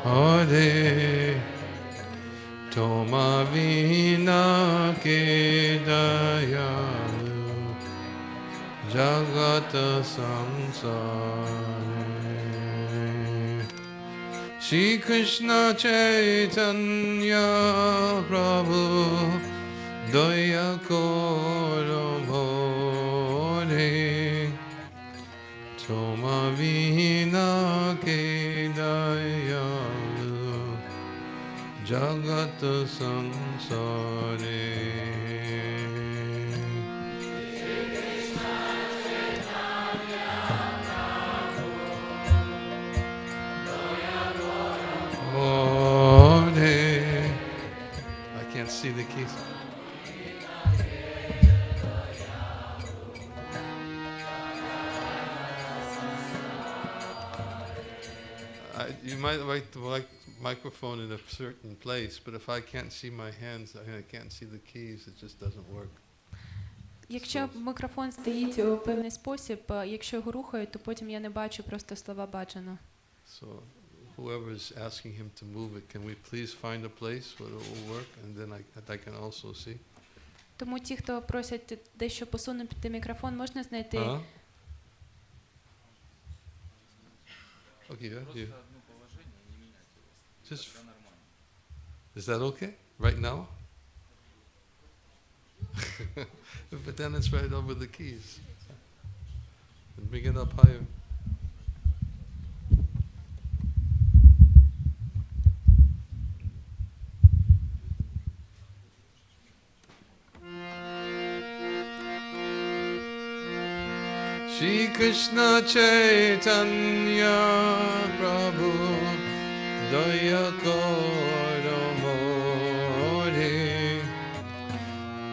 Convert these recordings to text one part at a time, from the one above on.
Hare Toma Vina Ke Dayalu Jagata Samsare Shri Krishna Chaitanya Prabhu Daya Koro Bhore Toma Vina Ke Dayalu Jagata Samsare I can't see the keys. You might like the microphone in a certain place, but if I can't see my hands, I can't see the keys, it just doesn't work. Якщо мікрофон стоїть у певний спосіб, якщо його рухають, то потім я не бачу просто слова бажано. So whoever is asking him to move it, can we please find a place where it will work, and then I can also see. Тому ті, хто просять дещо посунути мікрофон, можна знайти. Okay, yeah. Just. Is that okay? Right now? But then it's right over the keys. And bring it up higher. Shri Krishna Chaitanya Prabhu Daya Koro More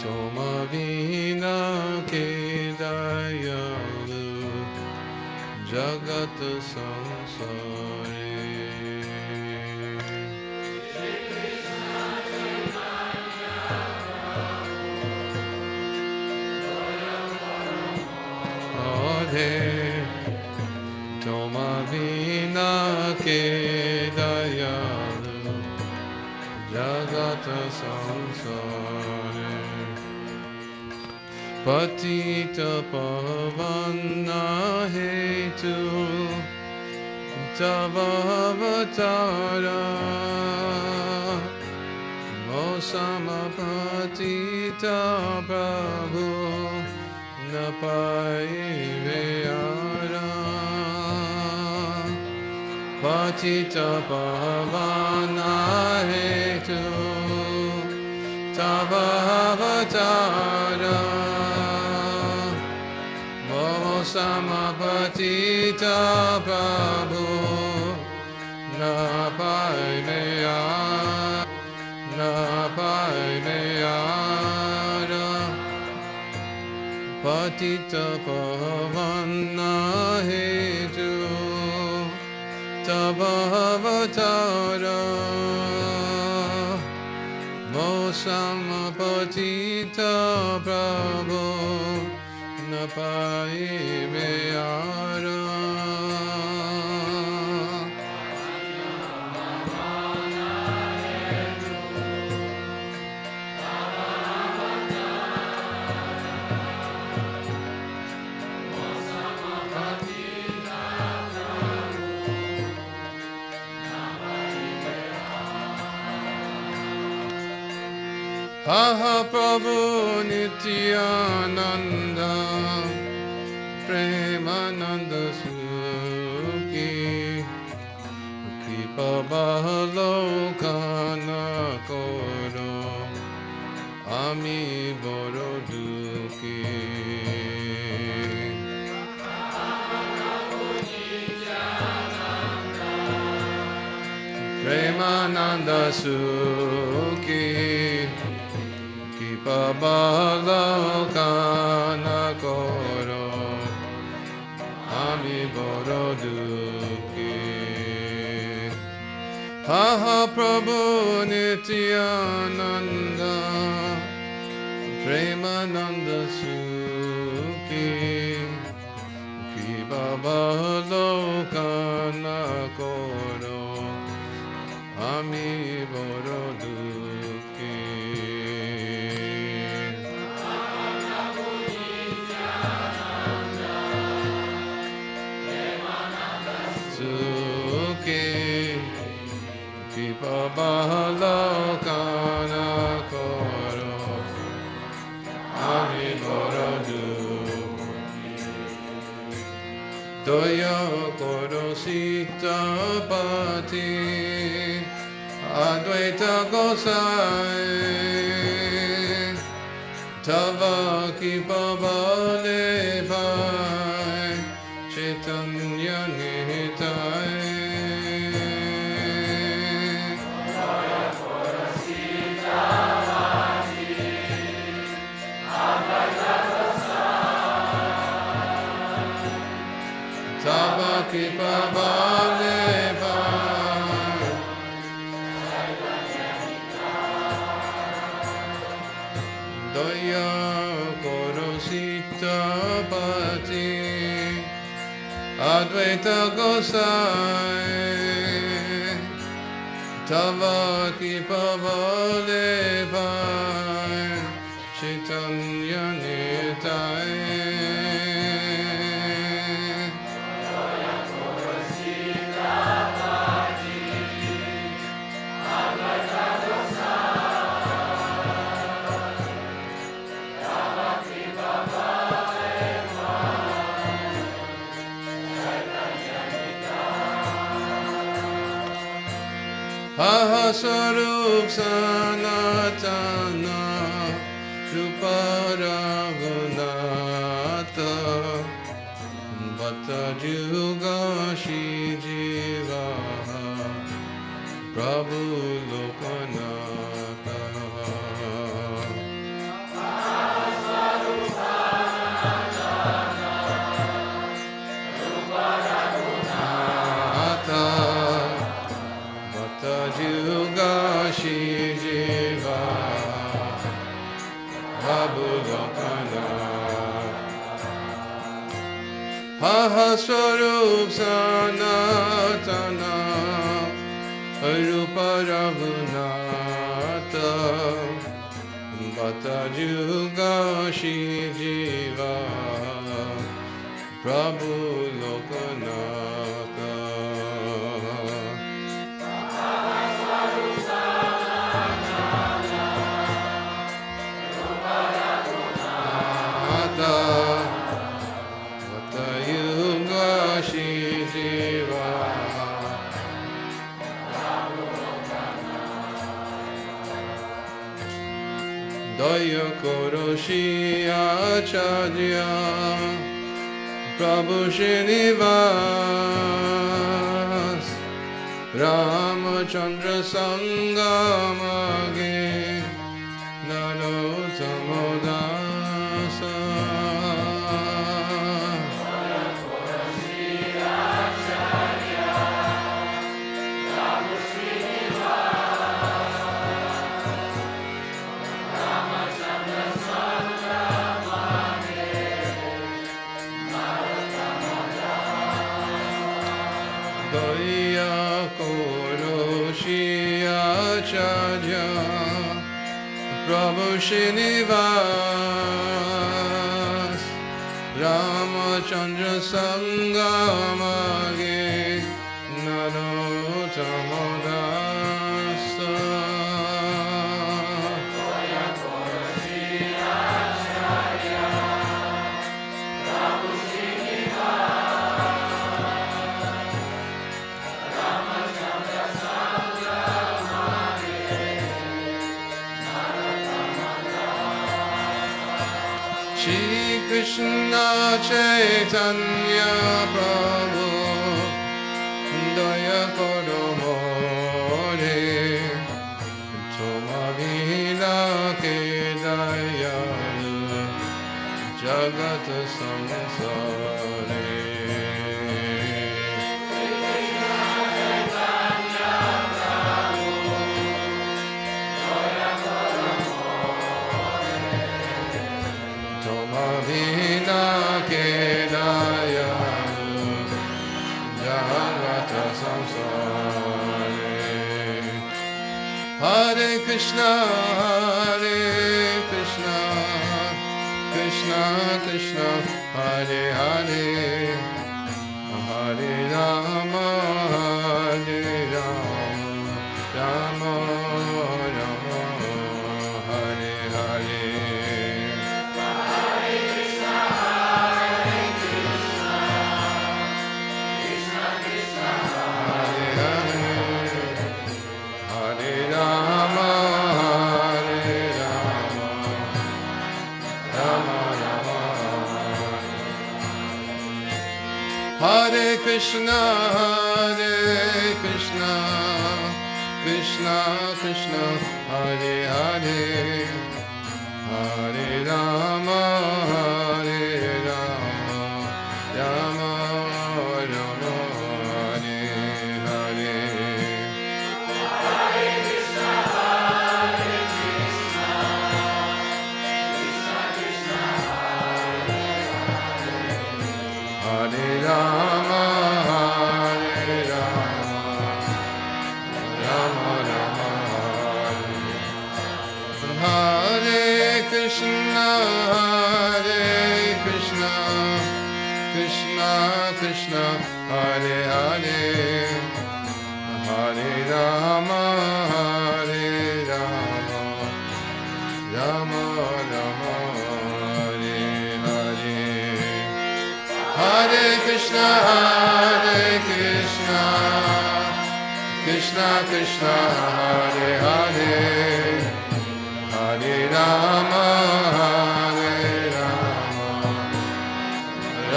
Toma Vina Ke Dayalu Jagata Samsare Toma Vina Ke Dayalu Jagata Samsare Patita Pavana Hetu Tava Avatara Mosama Patita Prabhu Napai Veyara Patita Pavana Hetu Tava Avatara Mosama Patita Prabhu Napai Veyara Napai Veyara Patita Pavana Hetu Tava Avatara Mosama Patita Prabhu Napai Veyara Aha Prabhu Nityananda Premananda Sukhi Kripa Bahalokana Koro Ami Boro Dukhi Premananda Sukhi Babalokana Koro Ami Boro Dukhi Aha Prabhu Nityananda Premananda Sukhi Kripa Babalokana Koro Ami boro dukhi. Babalokana koro ami borodu doya koro sitapati advaita gosai tava kipavale bhai chaitanya nitai. Kipavale bhai doya koro sitapati advaita gosai tava kipavale bhai chaitanya nitai. Sarup sanatana rupa raghunata bhatta juga shijiva prabhu lokanata. Juga shijiva babulokana Swarup sanatana rupa raghunata bhatta juga shijiva prabhu lokanata. Daya Koroshi Ачарья Prabhu Srinivas Ramachandra Sangamage Narottamodasa. Daya Koroshi Ачарья Prabhu Srinivas Ramachandra Sangamage Narottamodasa. Daya Koroshi Ачарья Prabhu Srinivas Ramachandra Sangamage Narottamodasa. Daya Koroshi Ачарья Prabhu Srinivas Ramachandra Shri Krishna Chaitanya Prabhu Daya Koro More Tumavila Ke Dayalu Jagat Samsare. Hare Krishna, Krishna Krishna, Hare Hare, Hare Rama, Rama Rama, Hare Hare. Hare Krishna, Krishna Krishna, Hare Hare, Hare Rama, Rama Rama, Hare Krishna, Krishna Krishna, Hare Hare, Hare Rama, Rama Rama, Hare Hare. Hare Krishna, Krishna Krishna, Hare Rama, Rama Rama, Hare Krishna, Krishna Krishna, Hare Hare, Hare Rama, Rama Rama, Hare Hare. Hare Krishna, Krishna Krishna, Hare Hare, Hare Rama,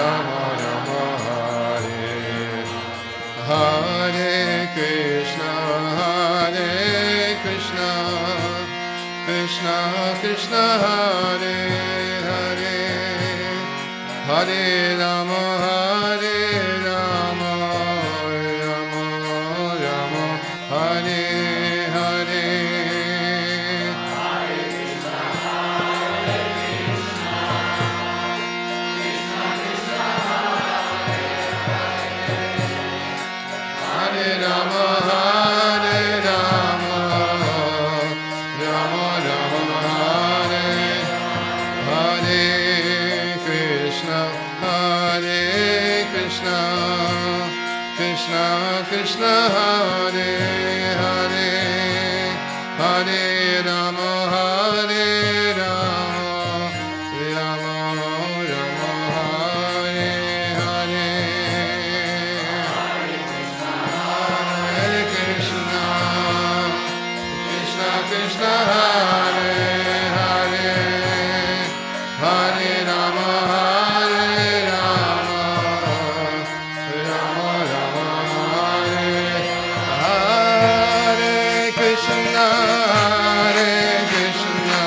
Rama Rama, Hare Hare. Krishna, Krishna Krishna, Hare Hare, Hare Rama, Rama Rama, Hare Hare. Hare Krishna, Krishna Krishna, Hare Rama, Rama Rama, Hare Hare. Krishna, Krishna Krishna, Hare Hare, Hare Rama, Rama Rama, Hare Hare. Hare Krishna, Krishna Krishna, Hare Hare, Hare Rama, Rama Rama, Hare Hare. Krishna,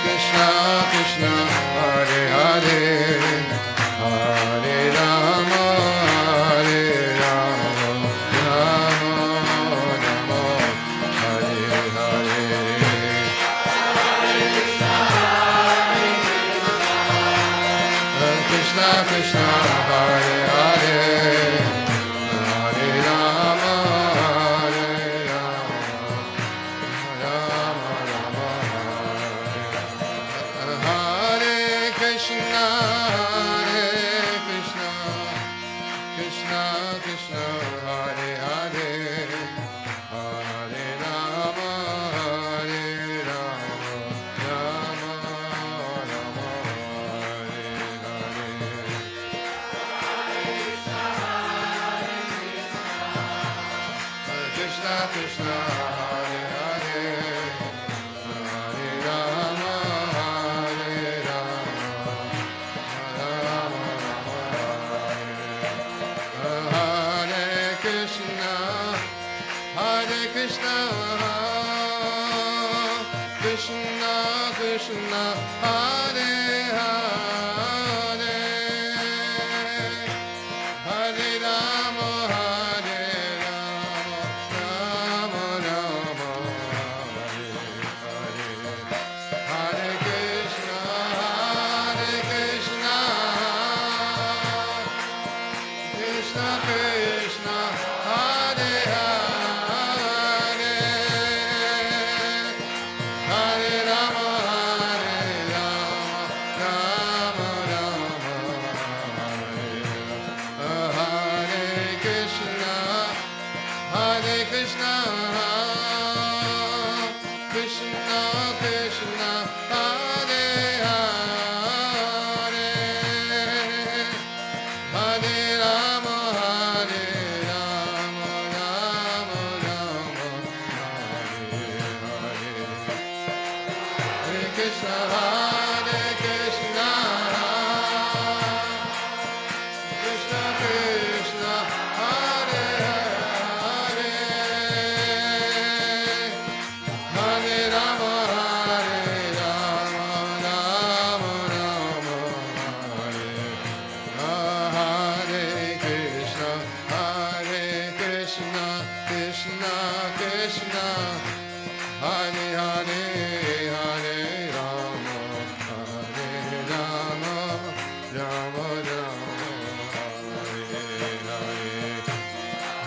Krishna Krishna, Hare Hare, Hare Rama, Rama Rama, Hare Hare. Krishna, Krishna, Hare Hare, Hare Rama, Rama Rama, Hare Krishna, Krishna Krishna, Hare Hare, Hare Rama, Rama Rama, Hare Hare. Krishna, Krishna, Hare Hare, Hare Rama, Rama Rama, Hare Krishna, Krishna Krishna, Hare Hare, Hare Rama, Rama Rama, Hare Hare. Hare Krishna, Krishna Krishna, Hare Hare, Hare Krishna, Krishna Krishna, Hare Hare, Hare Rama, Hare Rama, Rama Rama, Hare Hare Krishna, Krishna Krishna, Hare Hare, Hare Rama, Hare Rama, Rama Rama,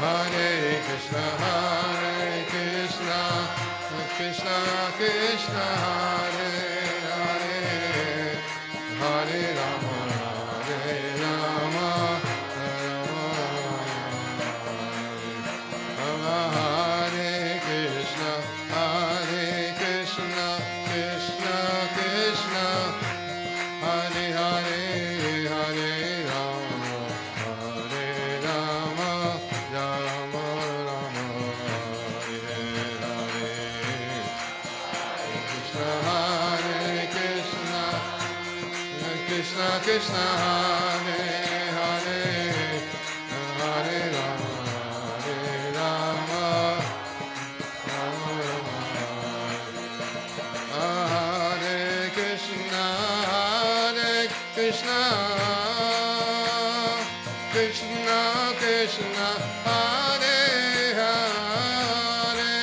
Hare Hare, Hare Krishna, Krishna Krishna, Hare Hare, Hare Rama, Hare Rama, Hare Krishna, Krishna Krishna, Hare Hare, Hare Rama, Hare Rama, Rama Rama, Hare Hare, Krishna, Krishna Krishna, Hare Hare, Hare Rama, Hare Rama, Rama Rama, Hare Krishna, Krishna Krishna, Hare Hare,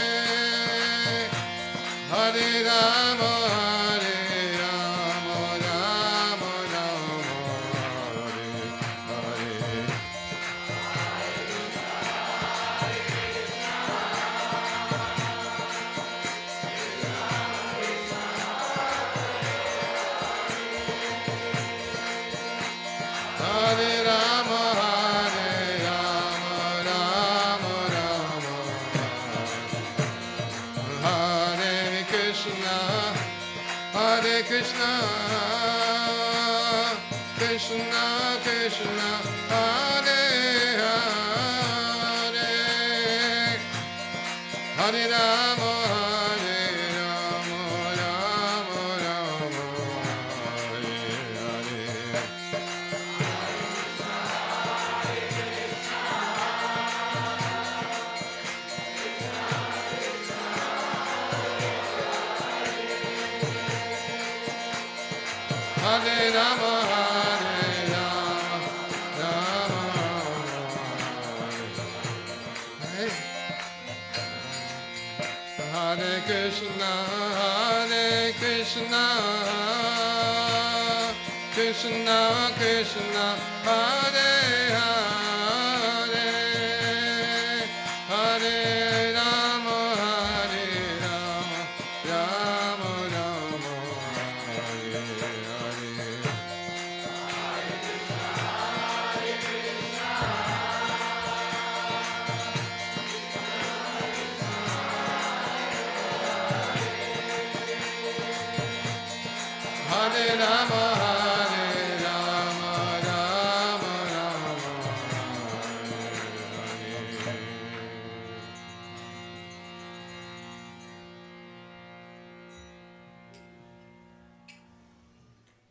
Hare Rama, Hare Rama, Rama Rama, Hare Hare. Hare Rama, Hare Rama, Rama Rama, Hare Krishna, Krishna Krishna, Hare Hare, Hare Rama, Hare Rama, Rama Rama, Hare Hare. Hare Rama, Hare Rama, Rama Rama, Hare Krishna, Krishna Krishna, Hare Hare, Hare Rama, Hare Rama, Rama Rama, Hare Hare. Hare Rama, Hare Rama, Rama Rama, Hare Hare.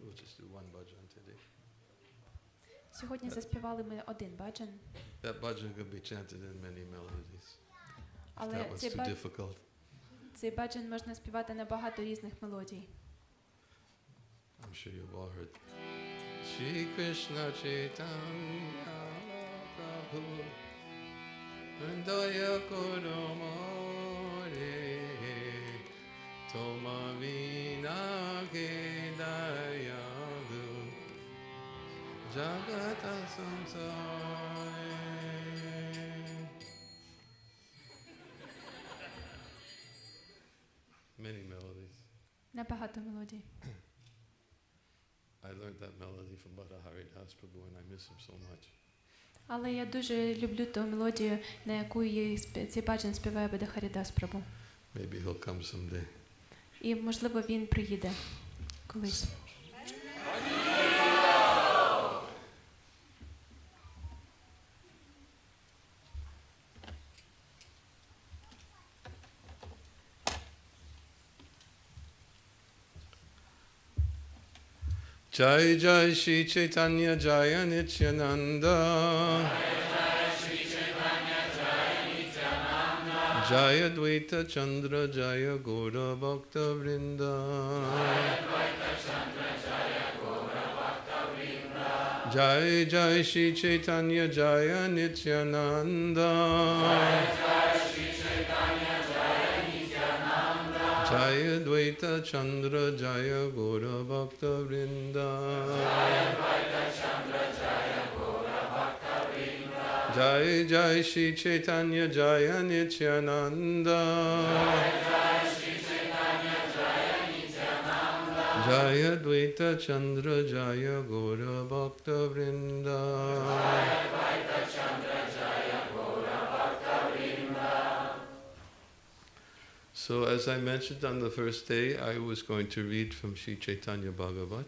We'll just do one bhajan today. Сьогодні заспівали ми один баджан, That bhajan could be chanted in many melodies. але That was too difficult. цей баджан можна співати на багато різних мелодій. I'm sure you've all heard. Shri Krishna Chaitanya Prabhu Nandaya Kurumare Toma Vina Kedayagu Jagata Samsare. Many melodies. Набагато мелодій. I learned that melody from Bhakta Haridas Prabhu and I miss him so much. Але я дуже люблю ту мелодію, на яку цей баджан співає Бхакта Харідас Прабу. Maybe he'll come someday. І, можливо, він приїде колись. Jai Jai Shri Chaitanya Jaya Nityananda. Jaya Dvaita Chandra Jaya Gaura Bhakta Vrinda. Jai Jai Shri Chaitanya Jaya Nityananda. Jaya Dvaita Chandra Jaya Gaura Bhakta Vrinda. Jai Jai Shri Chaitanya Jaya Nityananda. Jaya Dvaita Chandra Jaya Gaura Bhakta Vrinda. So as I mentioned on the first day, I was going to read from Sri Chaitanya Bhagavat.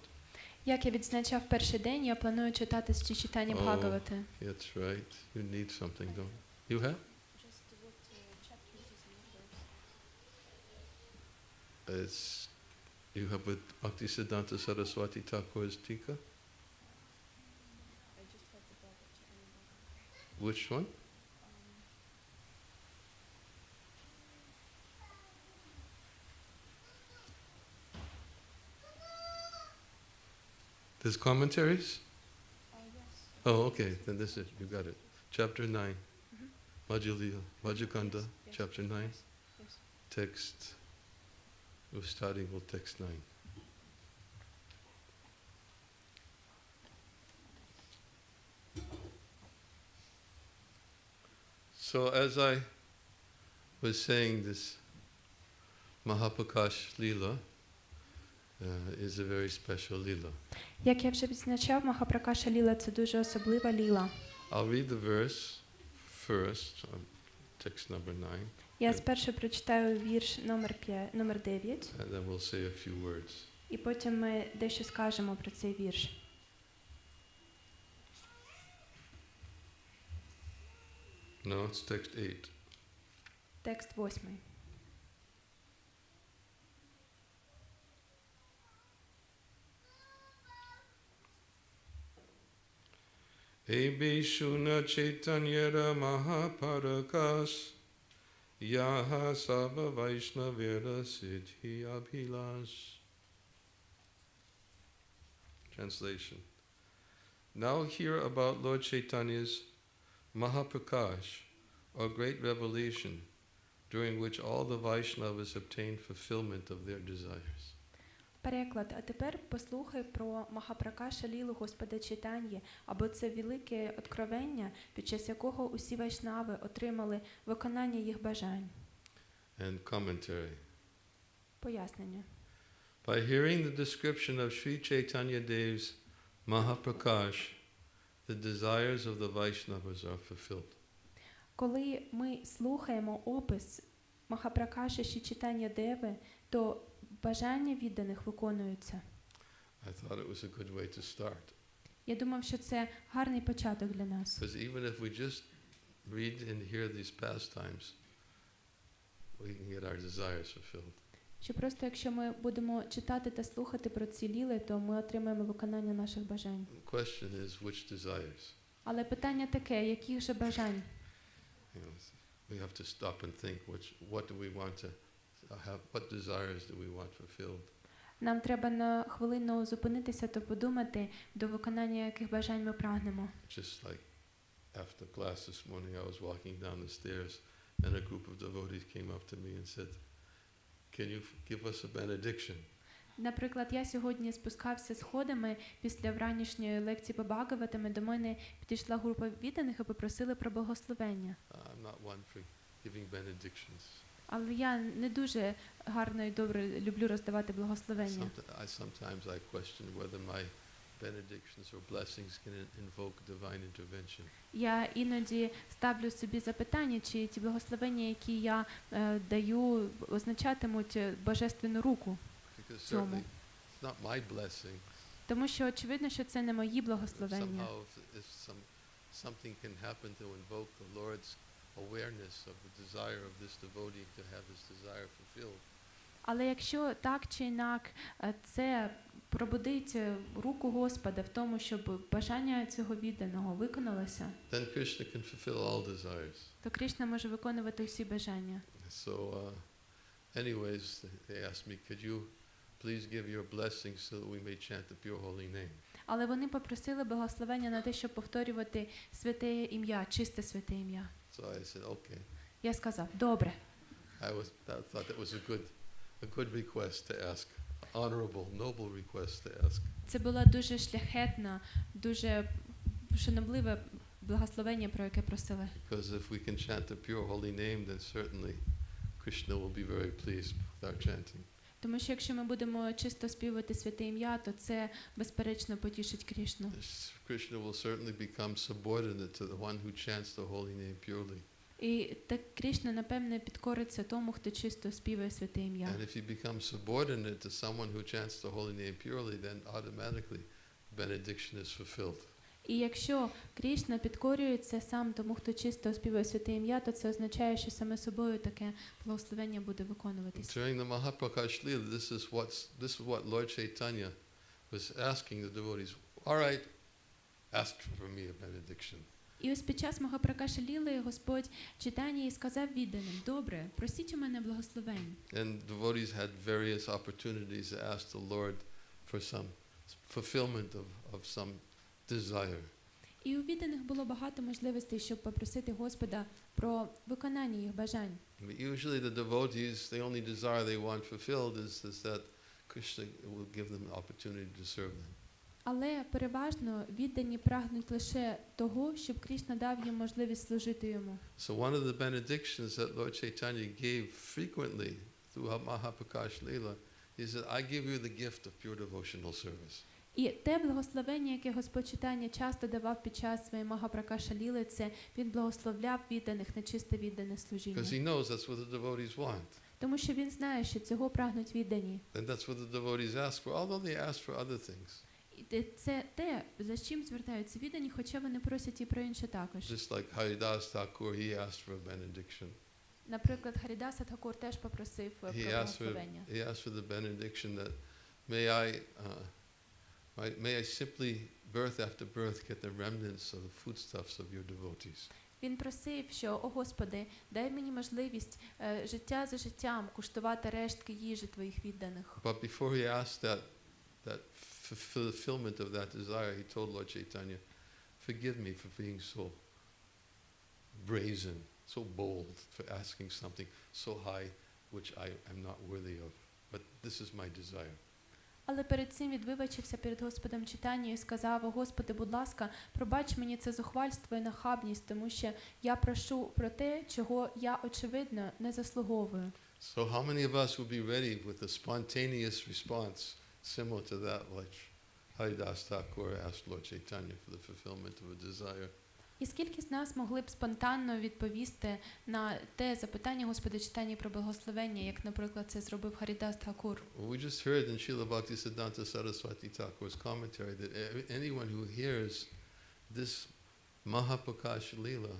Як я відзначав перший день, я планую читати з Читання Бхагавати. That's right. You need something, don't you? You have? It's, you have with Bhактіведанта Saraswati Thakur's Tika? Which one? There's commentaries? Yes. Oh, okay. Then this is, you got it. Chapter 9. Majulila, Majukanda, Yes. chapter 9. Yes. Text, we're starting with text 9. So as I was saying, this Mahaprakash Lila is a very special lila. Як я вже відзначав, Махапракаша Ліла – це дуже особлива ліла. I'll read the verse first, text number 9, Я спершу прочитаю вірш номер 9, and then we'll say a few words. і потім ми дещо скажемо про цей вірш. No, it's text 8. Текст 8. Ebe Shuna Chaitanyara Mahaparakas Yaha Sava Vaishnavira Siddhi Abhilash. Translation. Now hear about Lord Chaitanya's Mahaprakash, or great revelation, during which all the Vaishnavas obtain fulfillment of their desires. Переклад. А тепер послухай про Махапракаша Лілу Господа Чайтаньї, або це велике откровення, під час якого усі вайшнави отримали виконання їх бажань. And commentary. Пояснення. By hearing the description of Sri Chaitanya Dev's Mahaprakash, the desires of the Vaishnavas are fulfilled. Коли ми слухаємо опис Махапракаші Шрі Чайтання Деви, то бажання відданих виконуються. I thought it was a good way to start. Я думав, що це гарний початок для нас. Because even if we just read and hear these pastimes, we can get our desires fulfilled. Що просто якщо ми будемо читати та слухати про ці ліли, то ми отримаємо виконання наших бажань. The question is, which desires? Але питання таке, яких же бажань? You know, we have to stop and think, what do we want to have, what desires do we want fulfilled? Нам треба на хвилину зупинитися та подумати, до виконання яких бажань ми прагнемо. Just like after class this morning, I was walking down the stairs and a group of devotees came up to me and said, "Can you give us a benediction?" Наприклад, я сьогодні спускався сходами після вранішньої лекції по Бхагаватам, до мене підійшла група відданих і попросили про благословення. I'm not one for giving benedictions. Але я не дуже гарно і добре люблю роздавати благословення. Sometimes I question whether my benedictions or blessings can invoke divine intervention. Я іноді ставлю собі запитання, чи ті благословення, які я даю, означатимуть божественну руку в цьому. It's not my blessing. Тому що очевидно, що це не мої благословення. Somehow if something can happen to invoke the Lord's awareness of the desire of this devotee to have his desire fulfilled. Але якщо так чи інак це пробудить руку Господа в тому, щоб бажання цього відданого виконалося, then Krishna can fulfill all desires. то Крішна може виконувати всі бажання. So, anyways, they asked me, could you please give your blessings so that we may chant the pure holy name? Але вони попросили благословення на те, щоб повторювати святе ім'я, чисте святе ім'я. So I said, okay. Я сказав: добре. I thought that was a good request to ask, honorable, noble request to ask. Це була дуже шляхетна, дуже шанобливе благословення, про яке просили. Because if we can chant the pure holy name, then certainly Krishna will be very pleased with our chanting. Тому що якщо ми будемо чисто співати святе ім'я, то це безперечно потішить Крішну. Krishna will certainly become subordinate to the one who chants the holy name purely. І так Крішна, напевне, підкориться тому, хто чисто співає святе ім'я. And if he becomes subordinate to someone who chants the holy name purely, then automatically benediction is fulfilled. І якщо Крішна підкорюється сам тому, хто чисто співає святе ім'я, то це означає, що саме собою таке благословення буде виконуватись. During the Mahaprakash Leela, this is what Lord Chaitanya was asking the devotees. All right, ask for me a benediction. І ось під час Махапракаші Ліли Господь Чайтанії сказав відданим: добре, просіть у мене благословень. And devotees had various opportunities to ask the Lord for some fulfillment of some desire. І у відданих було багато можливостей, щоб попросити Господа про виконання їх бажань. But usually the devotees, the only desire they want fulfilled is that Krishna will give them the opportunity to serve them. Але переважно віддані прагнуть лише того, щоб Крішна дав їм можливість служити йому. So one of the benedictions that Lord Chaitanya gave frequently throughout Mahaprakash Leela is that I give you the gift of pure devotional service. І те благословення, яке Господь Чайтанья часто давав під час своєї Махапракаша Ліли, це він благословляв відданих на чисте віддане служіння. Because he knows that's what the devotees want. Тому що він знає, що цього прагнуть віддані. And that's what the devotees ask for, although they ask for other things. І це те, за чим звертаються віддані, хоча вони просять і про інше також. Just like Haridas Thakur, he asked for a benediction. Наприклад, Харідаса Тхакур теж попросив про благословення. He asked for the benediction that may I simply birth after birth get the remnants of the foodstuffs of your devotees. Він просив, що: о Господи, дай мені можливість життя за життям куштувати рештки їжі твоїх відданих. But before he asked that fulfillment of that desire, he told Lord Chaitanya, forgive me for being so brazen, so bold, for asking something so high which I am not worthy of. But this is my desire. Але перед цим відвибачився перед Господом Чайтаньєю і сказав: о Господи, будь ласка, пробач мені це зухвальство і нахабність, тому що я прошу про те, чого я, очевидно, не заслуговую. So how many of us will be ready with a spontaneous response similar to that which Haridas Thakur asked Lord Chaitanya for the fulfillment of a desire? І скільки з нас могли б спонтанно відповісти на те запитання Господа Чайтаньї про благословення, як, наприклад, це зробив Харідас Тхакур? We just heard in Srila Bhактіведанта Saraswati Thakur's commentary that anyone who hears this Mahaprakash Leela,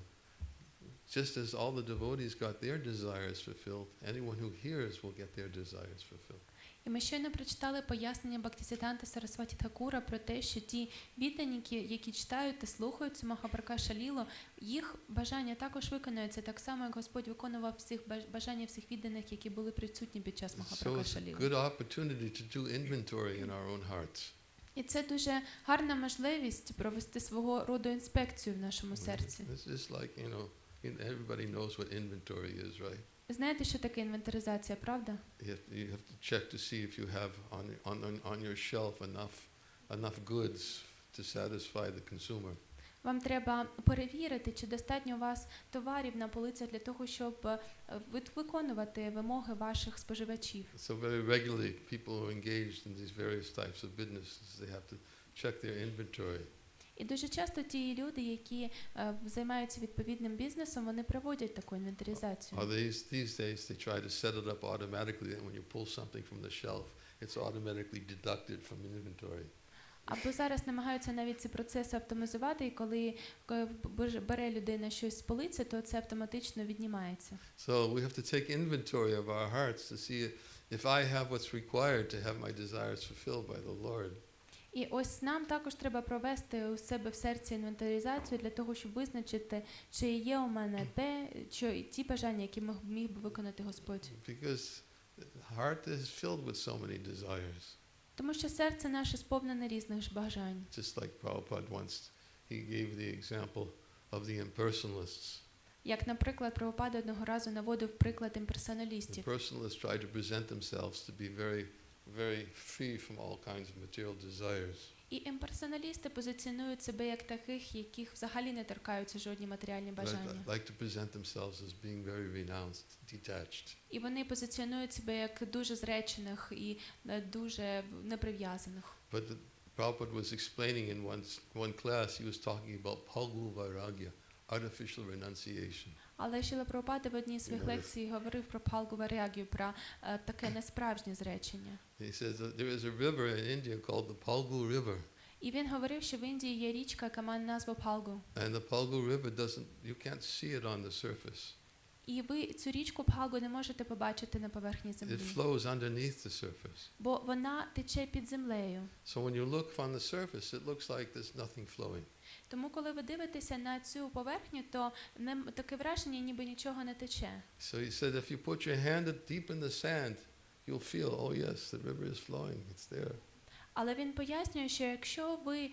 just as all the devotees got their desires fulfilled, anyone who hears will get their desires fulfilled. І ми щойно прочитали пояснення Бхактіведанта Сарасваті Тхакура про те, що ті відданіки, які читають та слухають цю Махапракаша Лілу, їх бажання також виконуються, так само, як Господь виконував всіх бажання всіх відданих, які були присутні під час Махапракаша Ліли. So it's a good opportunity to do inventory in our own hearts. І це дуже гарна можливість провести свого роду інспекцію в нашому серці. This is like, everybody knows what inventory is, right? Знаєте, що таке інвентаризація, правда? You have to check to see if you have on your shelf enough goods to satisfy the consumer. Вам треба перевірити, чи достатньо у вас товарів на полицях для того, щоб виконувати вимоги ваших споживачів. So very regularly people who are engaged in these various types of businesses, they have to check their inventory. І дуже часто ті люди, які займаються відповідним бізнесом, вони проводять таку інвентаризацію. These days they try to set it up automatically, and when you pull something from the shelf, it's automatically deducted from an inventory. Або зараз намагаються навіть ці процеси автоматизувати, і коли бере людина щось з полиці, то це автоматично віднімається. So we have to take inventory of our hearts to see if I have what's required to have my desires fulfilled by the Lord, І ось нам також треба провести у себе в серці інвентаризацію для того, щоб визначити, чи є у мене ті бажання, які міг би виконати Господь. because the heart is filled with so many desires. Тому що серце наше сповнене різних ж бажань. Just like Prabhupada once, he gave the example of the impersonalists. Як, наприклад, Прабхупада одного разу наводив приклад The імперсоналістів. personalists try to present themselves to be very, very free from all kinds of material desires. І імперсоналісти позиціонують себе як таких, яких взагалі не торкаються жодні матеріальні бажання. Like to present themselves as being very renounced, detached. І вони позиціонують себе як дуже зречених і дуже неприв'язаних. But Prabhupada was explaining in one class, he was talking about Phalgu Vairagya, artificial renunciation. Але Шрила Прабхупада в одній з своїх лекцій говорив про Пхалгу Варягію, про таке несправжнє зречення. He says that there is a river in India called the Phalgu River. І він говорив, що в Індії є річка, яка має назву Пхалгу. And the Phalgu River you can't see it on the surface. І ви цю річку Пхалгу не можете побачити на поверхні землі. It flows underneath the surface. Бо вона тече під землею. So when you look on the surface, it looks like there's nothing flowing. Тому коли ви дивитеся на цю поверхню, то таке враження, ніби нічого не тече. So he said, if you put your hand deep in the sand, you'll feel, oh yes, the river is flowing, it's there. Але він пояснює, що якщо ви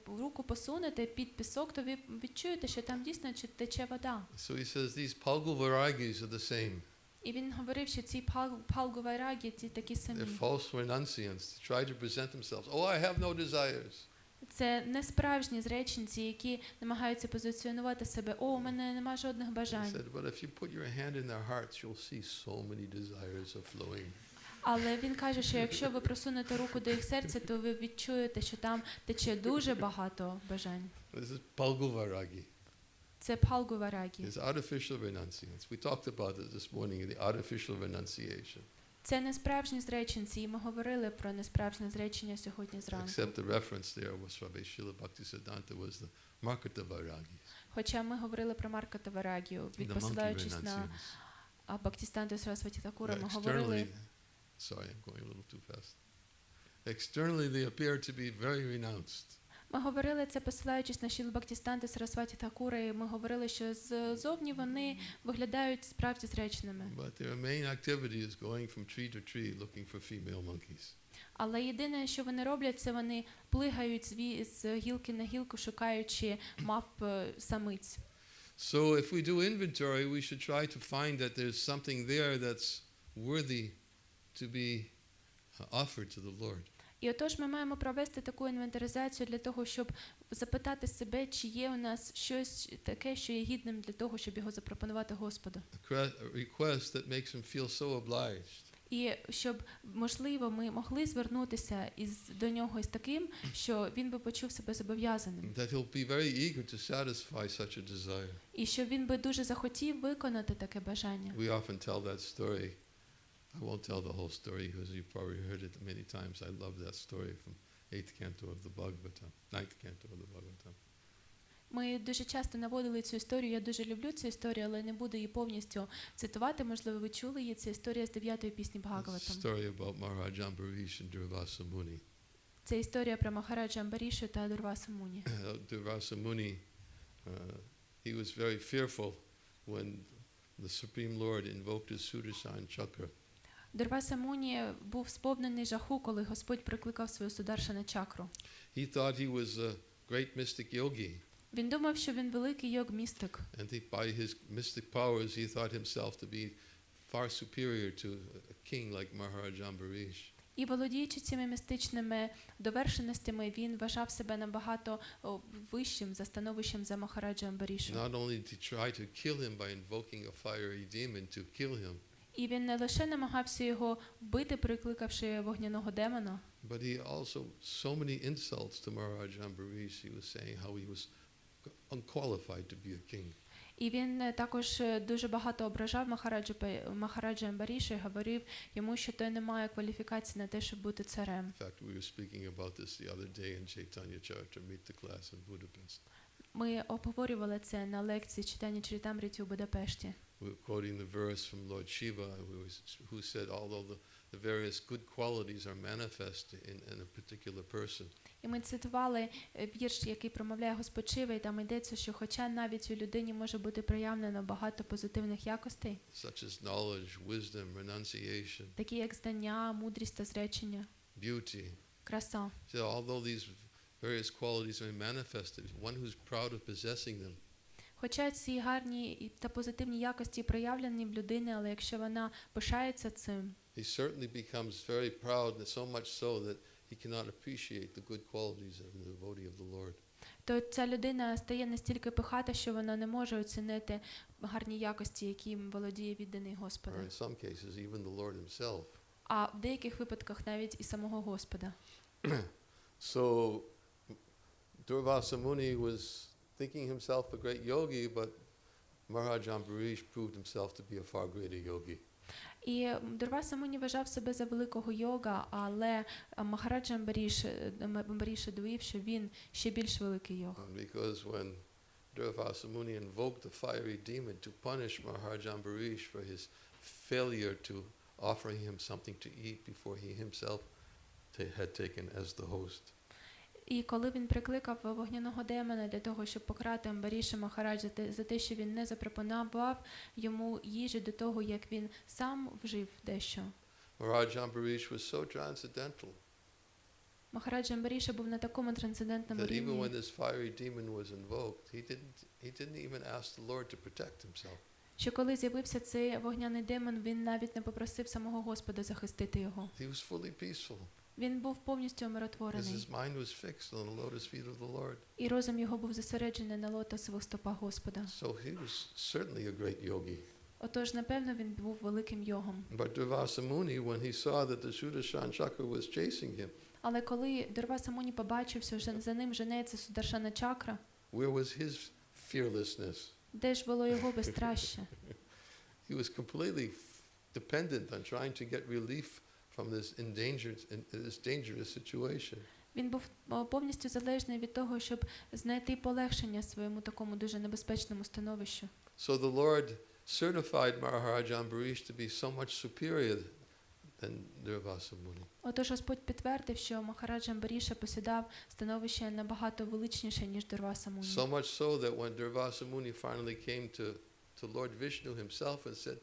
руку посунете під пісок, то ви відчуєте, що там дійсно тече вода. So he says, these Phalgu Vairagyas are the same. І він говорив, що ці Пхалгу Вайрагі, ці такі самі. They're false renunciants to try to present themselves. Oh, I have no desires. Це не справжні зреченці, які намагаються позиціонувати себе. О, у мене нема жодних He бажань. said, but if you put your hand in their hearts, you'll see so many desires are flowing. Але він каже, що якщо ви просунете руку до їх серця, то ви відчуєте, що там тече дуже багато бажань. This is Phalgu Vairagya. Це Пхалгу Вайрагі. It's artificial renunciants. We talked about it this morning, the artificial renunciation. Це несправжні зреченці, і ми говорили про несправжнє зречення сьогодні зранку. Except the reference there was from Шрила Бхактіведанта was the Markata Vairagyas. Хоча ми говорили про Марката Вайрагію, The monkey відпосилаючись на renunciants. Бхактіведанта Сарасваті Такура, ми Externally, говорили, sorry, I'm going a little too fast. Externally, they appear to be very renounced. Ми говорили це, посилаючись на Шрилу Бхактіведанта Сарасваті Такура, і ми говорили, що ззовні вони виглядають справді зреченими. But their main activity is going from tree to tree looking for female monkeys. Але єдине, що вони роблять, це вони плигають з гілки на гілку, шукаючи мавп самиць. So if we do inventory, we should try to find that there's something there that's worthy to be offered to the Lord. І отож ми маємо провести таку інвентаризацію для того, щоб запитати себе, чи є у нас щось таке, що є гідним для того, щоб його запропонувати Господу. A request that makes him feel so obliged. І щоб, можливо, ми могли звернутися до нього із таким, що він би почув себе зобов'язаним. That he'll be very eager to satisfy such a desire. І що він би дуже захотів виконати таке бажання. We often tell that story. I won't tell the whole story because you've probably heard it many times. I love that story from 8th canto of the Bhagavatam, 9th canto of the Bhagavatam. Ми дуже часто наводили цю історію, я дуже люблю цю історію, але не буду її повністю цитувати, можливо, ви чули її, це історія з 9-ї пісні Бхагаватам. Story about Maharaj Ambarish and Durvasa Muni. Це історія про Махараджа Амбарішу та Дурвасу Муні. Durvasa Muni, he was very fearful when the Supreme Lord invoked his Sudarshan chakra. Дурваса Муні був сповнений жаху, коли Господь прикликав свою Сударшана чакру. He thought he was a great mystic yogi. Він думав, що він великий йог-містик. And by his mystic powers, he thought himself to be far superior to a king like Maharaj Ambarish. І володіючи цими містичними довершеностями, він вважав себе набагато вищим за становищем за Махараджа Амбарішу. Not only to try to kill him by invoking a fiery demon to kill him, І він не лише намагався його вбити, прикликавши вогняного демона, but he also so many insults to Maharaj Ambarish. He was saying how he was unqualified to be a king. І він також дуже багато ображав Махараджа Амбаріша і говорив йому, що той не має кваліфікації на те, щоб бути царем. In fact, we were speaking about this the other day in Ачарья-засновник class in Budapest. Ми обговорювали це на лекції читання Чарітамріті у Будапешті. we're quoting the verse from Lord Shiva, who said, although the various good qualities are manifest in a particular person, І ми цитували вірш, який промовляє Господь Шива, і там йдеться, що хоча навіть у людині може бути проявлено багато позитивних якостей, such as knowledge, wisdom, renunciation, такі як знання, мудрість та зречення, beauty. краса. So although these various qualities are manifested, one who's proud of possessing them, Хоча ці гарні та позитивні якості проявлені в людини, але якщо вона пишається цим, he certainly becomes very proud, and so much so that he cannot appreciate the good qualities of the devotee of the Lord. то ця людина стає настільки пихата, що вона не може оцінити гарні якості, яким володіє відданий Господу. Or in some cases, even the Lord himself. А в деяких випадках навіть і самого Господа. So Durvasa Muni was thinking himself a great yogi, but Maharaj Ambarish proved himself to be a far greater yogi. І Дурваса Муні вважав себе за великого йога, але Махарадж Амбаріша довів, що він ще більш великий йог. Because when Durvasa Muni invoked the fiery demon to punish Maharaj Ambarish for his failure to offering him something to eat before he himself had taken as the host. І коли він прикликав вогняного демона для того, щоб покарати Амбаріша Махараджа за те, що він не запропонував йому їжі до того, як він сам вжив дещо. Maharaj Ambarish was so transcendental Махарадж Амбаріша був на такому трансцендентному that even рівні, when this fiery demon was invoked, he didn't even ask the Lord to protect himself. що коли з'явився цей вогняний демон, він навіть не попросив самого Господа захистити його. He was fully peaceful. Він був повністю As умиротворений. his mind was fixed on the lotus feet of the Lord. І розум його був зосереджений на лотосових стопах Господа. So he was certainly a great yogi. Отож, напевно, він був великим йогом. But Durvasa Muni, when he saw that the Sudarshan Chakra was chasing him, Але коли Дурваса Муні побачив, що за ним женеться Сударшана чакра, where was his fearlessness? де ж було його безстраща? He was completely dependent on trying to get relief from this dangerous situation. Він був повністю залежний від того, щоб знайти полегшення своєму такому дуже небезпечному становищу. So the Lord certified Maharaj Ambarish to be so much superior than Durvasa Muni. Отож, Господь підтвердив, що Махарадж Амбаріша посідав становище набагато величніше, ніж Дурваса Муні. So much so that when Durvasa Muni finally came to Lord Vishnu himself and said,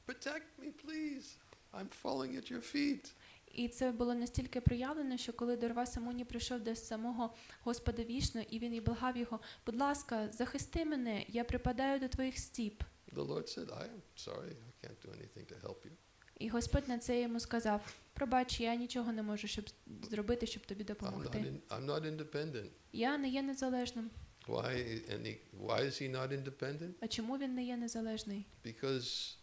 "Protect me, please. I'm falling at your feet." І це було настільки проявлено, що коли Дурваса Муні прийшов до самого Господа Вішну, і він і благав його: "Будь ласка, захисти мене, я припадаю до твоїх стіп." The Lord said, "I am sorry. I can't do anything to help you." І Господь на це йому сказав: "Пробач, я нічого не можу зробити, щоб тобі допомогти. I'm not independent. Я не є незалежним." Why is he not independent? А чому він не є незалежний? Because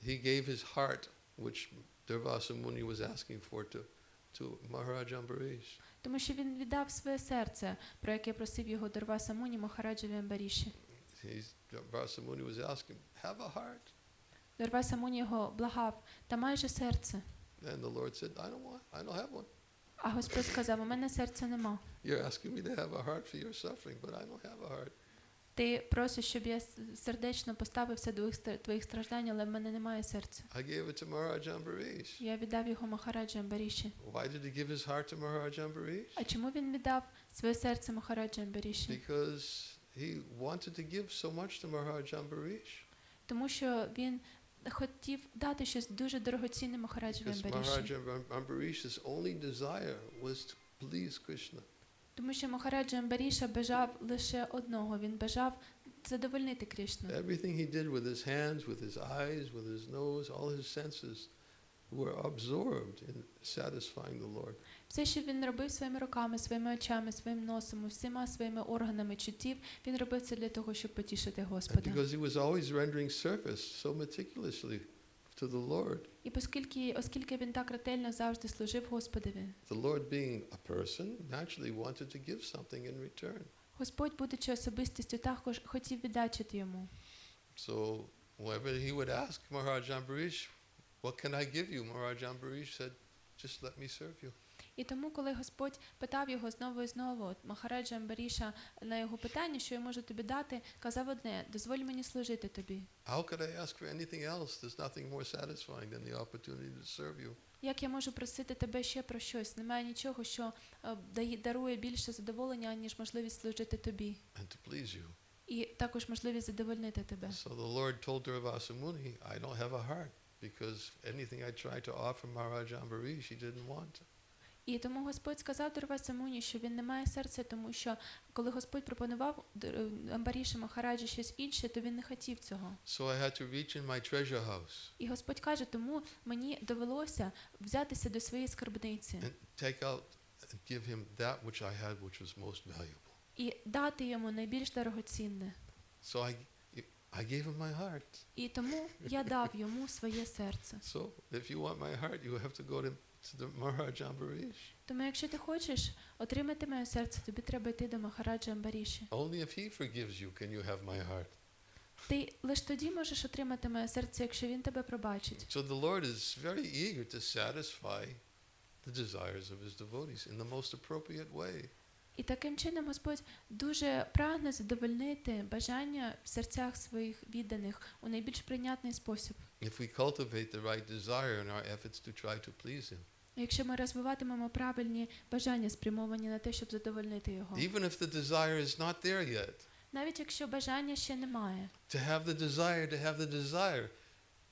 he gave his heart, which Durvasa Muni was asking for, to Maharaj Ambarish. Тому що він віддав своє серце, про яке просив його Дурваса Муні Махараджеві Амбаріші. Durvasa Muni was asking, "Have a heart." Дурваса Муні його благав: "Та майже серце." And the Lord said, I don't have one. А Господь сказав: "У мене серця нема. You're asking me to have a heart for your suffering, but I don't have a heart." Ти просиш, щоб я сердечно поставився до твоїх страждань, але в мене немає серця." I gave it to Maharaj Ambarish. Я віддав його Махараджі Амбаріші. Why did he give his heart to Maharaj Ambarish? А чому він віддав своє серце Махараджі Амбаріші? Because he wanted to give so much to Maharaj Ambarish. Тому що він хотів дати щось дуже дорогоцінне Махараджеві Because Амбаріші. Maharaj Ambarish's only desire was to please Krishna. Тому що Махараджа Амбаріша бажав лише одного. Він бажав задовольнити Крішну. Everything he did with his hands, with his eyes, with his nose, all his senses were absorbed in satisfying the Lord. Все, що він робив своїми руками, своїми очами, своїм носом, всіма своїми органами чуттів, він робив це для того, щоб потішити And Господа. because he was always rendering service so meticulously to the Lord, І оскільки він так ретельно завжди служив Господові, the Lord being a person naturally wanted to give something in return. Господь, будучи особистістю, також хотів віддячити йому. So whenever he would ask Maharaj Ambarish, "What can I give you?" Maharaj Ambarish said, "Just let me serve you." І тому, коли Господь питав його знову і знову, от Махараджа Амбаріша на його питання, що я можу тобі дати, казав одне: дозволь мені служити тобі. How could I ask for anything else? There's nothing more satisfying than the opportunity to serve you. Як я можу просити тебе ще про щось? Немає нічого, що дарує більше задоволення, ніж можливість служити тобі. And to please you. І також можливість задовольнити тебе. So the Lord told Durvasa Muni, I don't have a heart, because anything I tried to offer Maharaja Ambarish, he didn't want. І тому Господь сказав Дурваса Муні, що він не має серця, тому що коли Господь пропонував Амбаріші Махараджі щось інше, то він не хотів цього. So I had to reach in my treasure house. І Господь каже, тому мені довелося взятися до своєї скарбниці. And take out and give him that which I had, which was most valuable. І дати йому найбільш дорогоцінне. So I gave him my heart. І тому я дав йому своє серце. So if you want my heart, you have to go to the Maharaja Ambarish. Тому якщо ти хочеш отримати моє серце, тобі треба йти до Махараджа Амбаріші. Only if he forgives you can you have my heart. Ти лише тоді можеш отримати моє серце, якщо він тебе пробачить. So the Lord is very eager to satisfy the desires of his devotees in the most appropriate way. І таким чином Господь дуже прагне задовольнити бажання в серцях своїх відданих у найбільш прийнятний спосіб. If we cultivate the right desire in our efforts to try to please him. Якщо ми розвиватимемо правильні бажання, спрямовані на те, щоб задовольнити його. Even if the desire is not there yet. Навіть якщо бажання ще немає. To have the desire,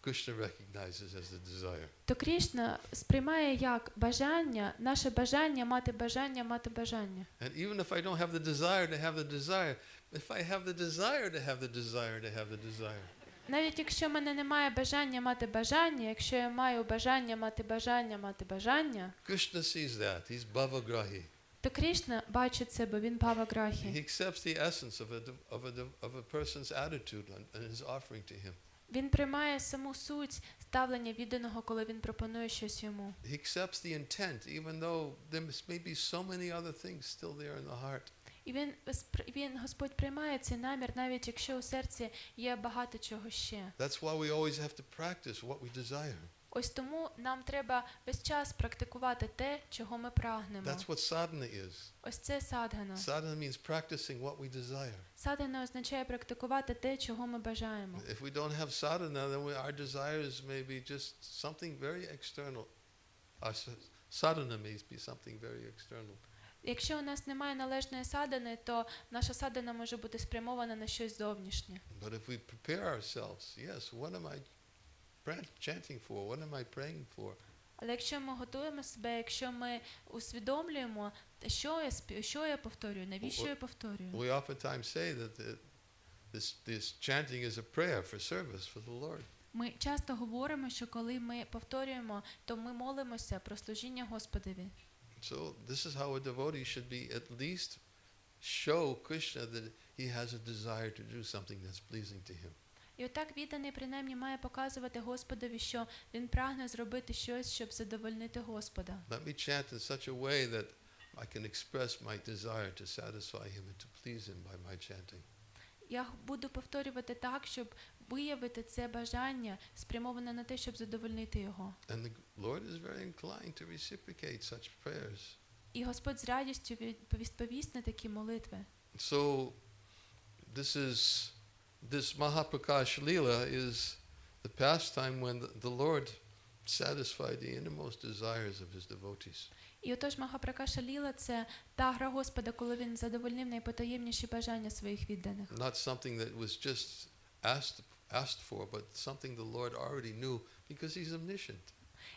Krishna recognizes as the desire. То Крішна сприймає як бажання, наше бажання, мати бажання, мати бажання. And even if I don't have the desire to have the desire, if I have the desire to have the desire to have the desire. Навіть якщо в мене немає бажання мати бажання, якщо я маю бажання мати бажання мати бажання, Krishna sees that. He's bhavagrahi. то Крішна бачить це, бо він бхаваграхі. He accepts the essence of a person's attitude and his offering to him. Він приймає саму суть ставлення відданого, коли він пропонує щось йому. He accepts the intent, even though there may be so many other things still there in the heart. І він, Господь приймає цей намір, навіть якщо у серці є багато чого ще. That's why we always have to practice what we desire. Ось тому нам треба весь час практикувати те, чого ми прагнемо. That's what sadhana is. Ось це садгана. Sadhana means practicing what we desire. Садгана означає практикувати те, чого ми бажаємо. If we don't have sadhana, then our desires may be just something very external. Our sadhana may be something very external. Якщо у нас немає належної садхани, то наша садхана може бути спрямована на щось зовнішнє. But if we prepare ourselves, yes, what am I chanting for? What am I praying for? Але якщо ми готуємо себе, якщо ми усвідомлюємо, що я повторюю, навіщо я повторюю? We oftentimes say that this chanting is a prayer for service for the Lord. Ми часто говоримо, що коли ми повторюємо, то ми молимося про служіння Господові. So this is how a devotee should be, at least show Krishna that he has a desire to do something that's pleasing to him. І отак відданий принаймні має показувати Господові, що він прагне зробити щось, щоб задовольнити Господа. Let me chant in such a way that I can express my desire to satisfy him and to please him by my chanting. Я буду повторювати так, щоб виявити це бажання, спрямоване на те, щоб задовольнити його. And the Lord is very inclined to reciprocate such prayers. І Господь з радістю відповість на такі молитви. So this Mahaprakash Lila is the pastime when the Lord satisfied the innermost desires of his devotees. І отож Махапракаша Ліла – це та гра Господа, коли він задовольнив найпотаємніші бажання своїх відданих. Not something that was just asked for, but something the Lord already knew because he's omniscient.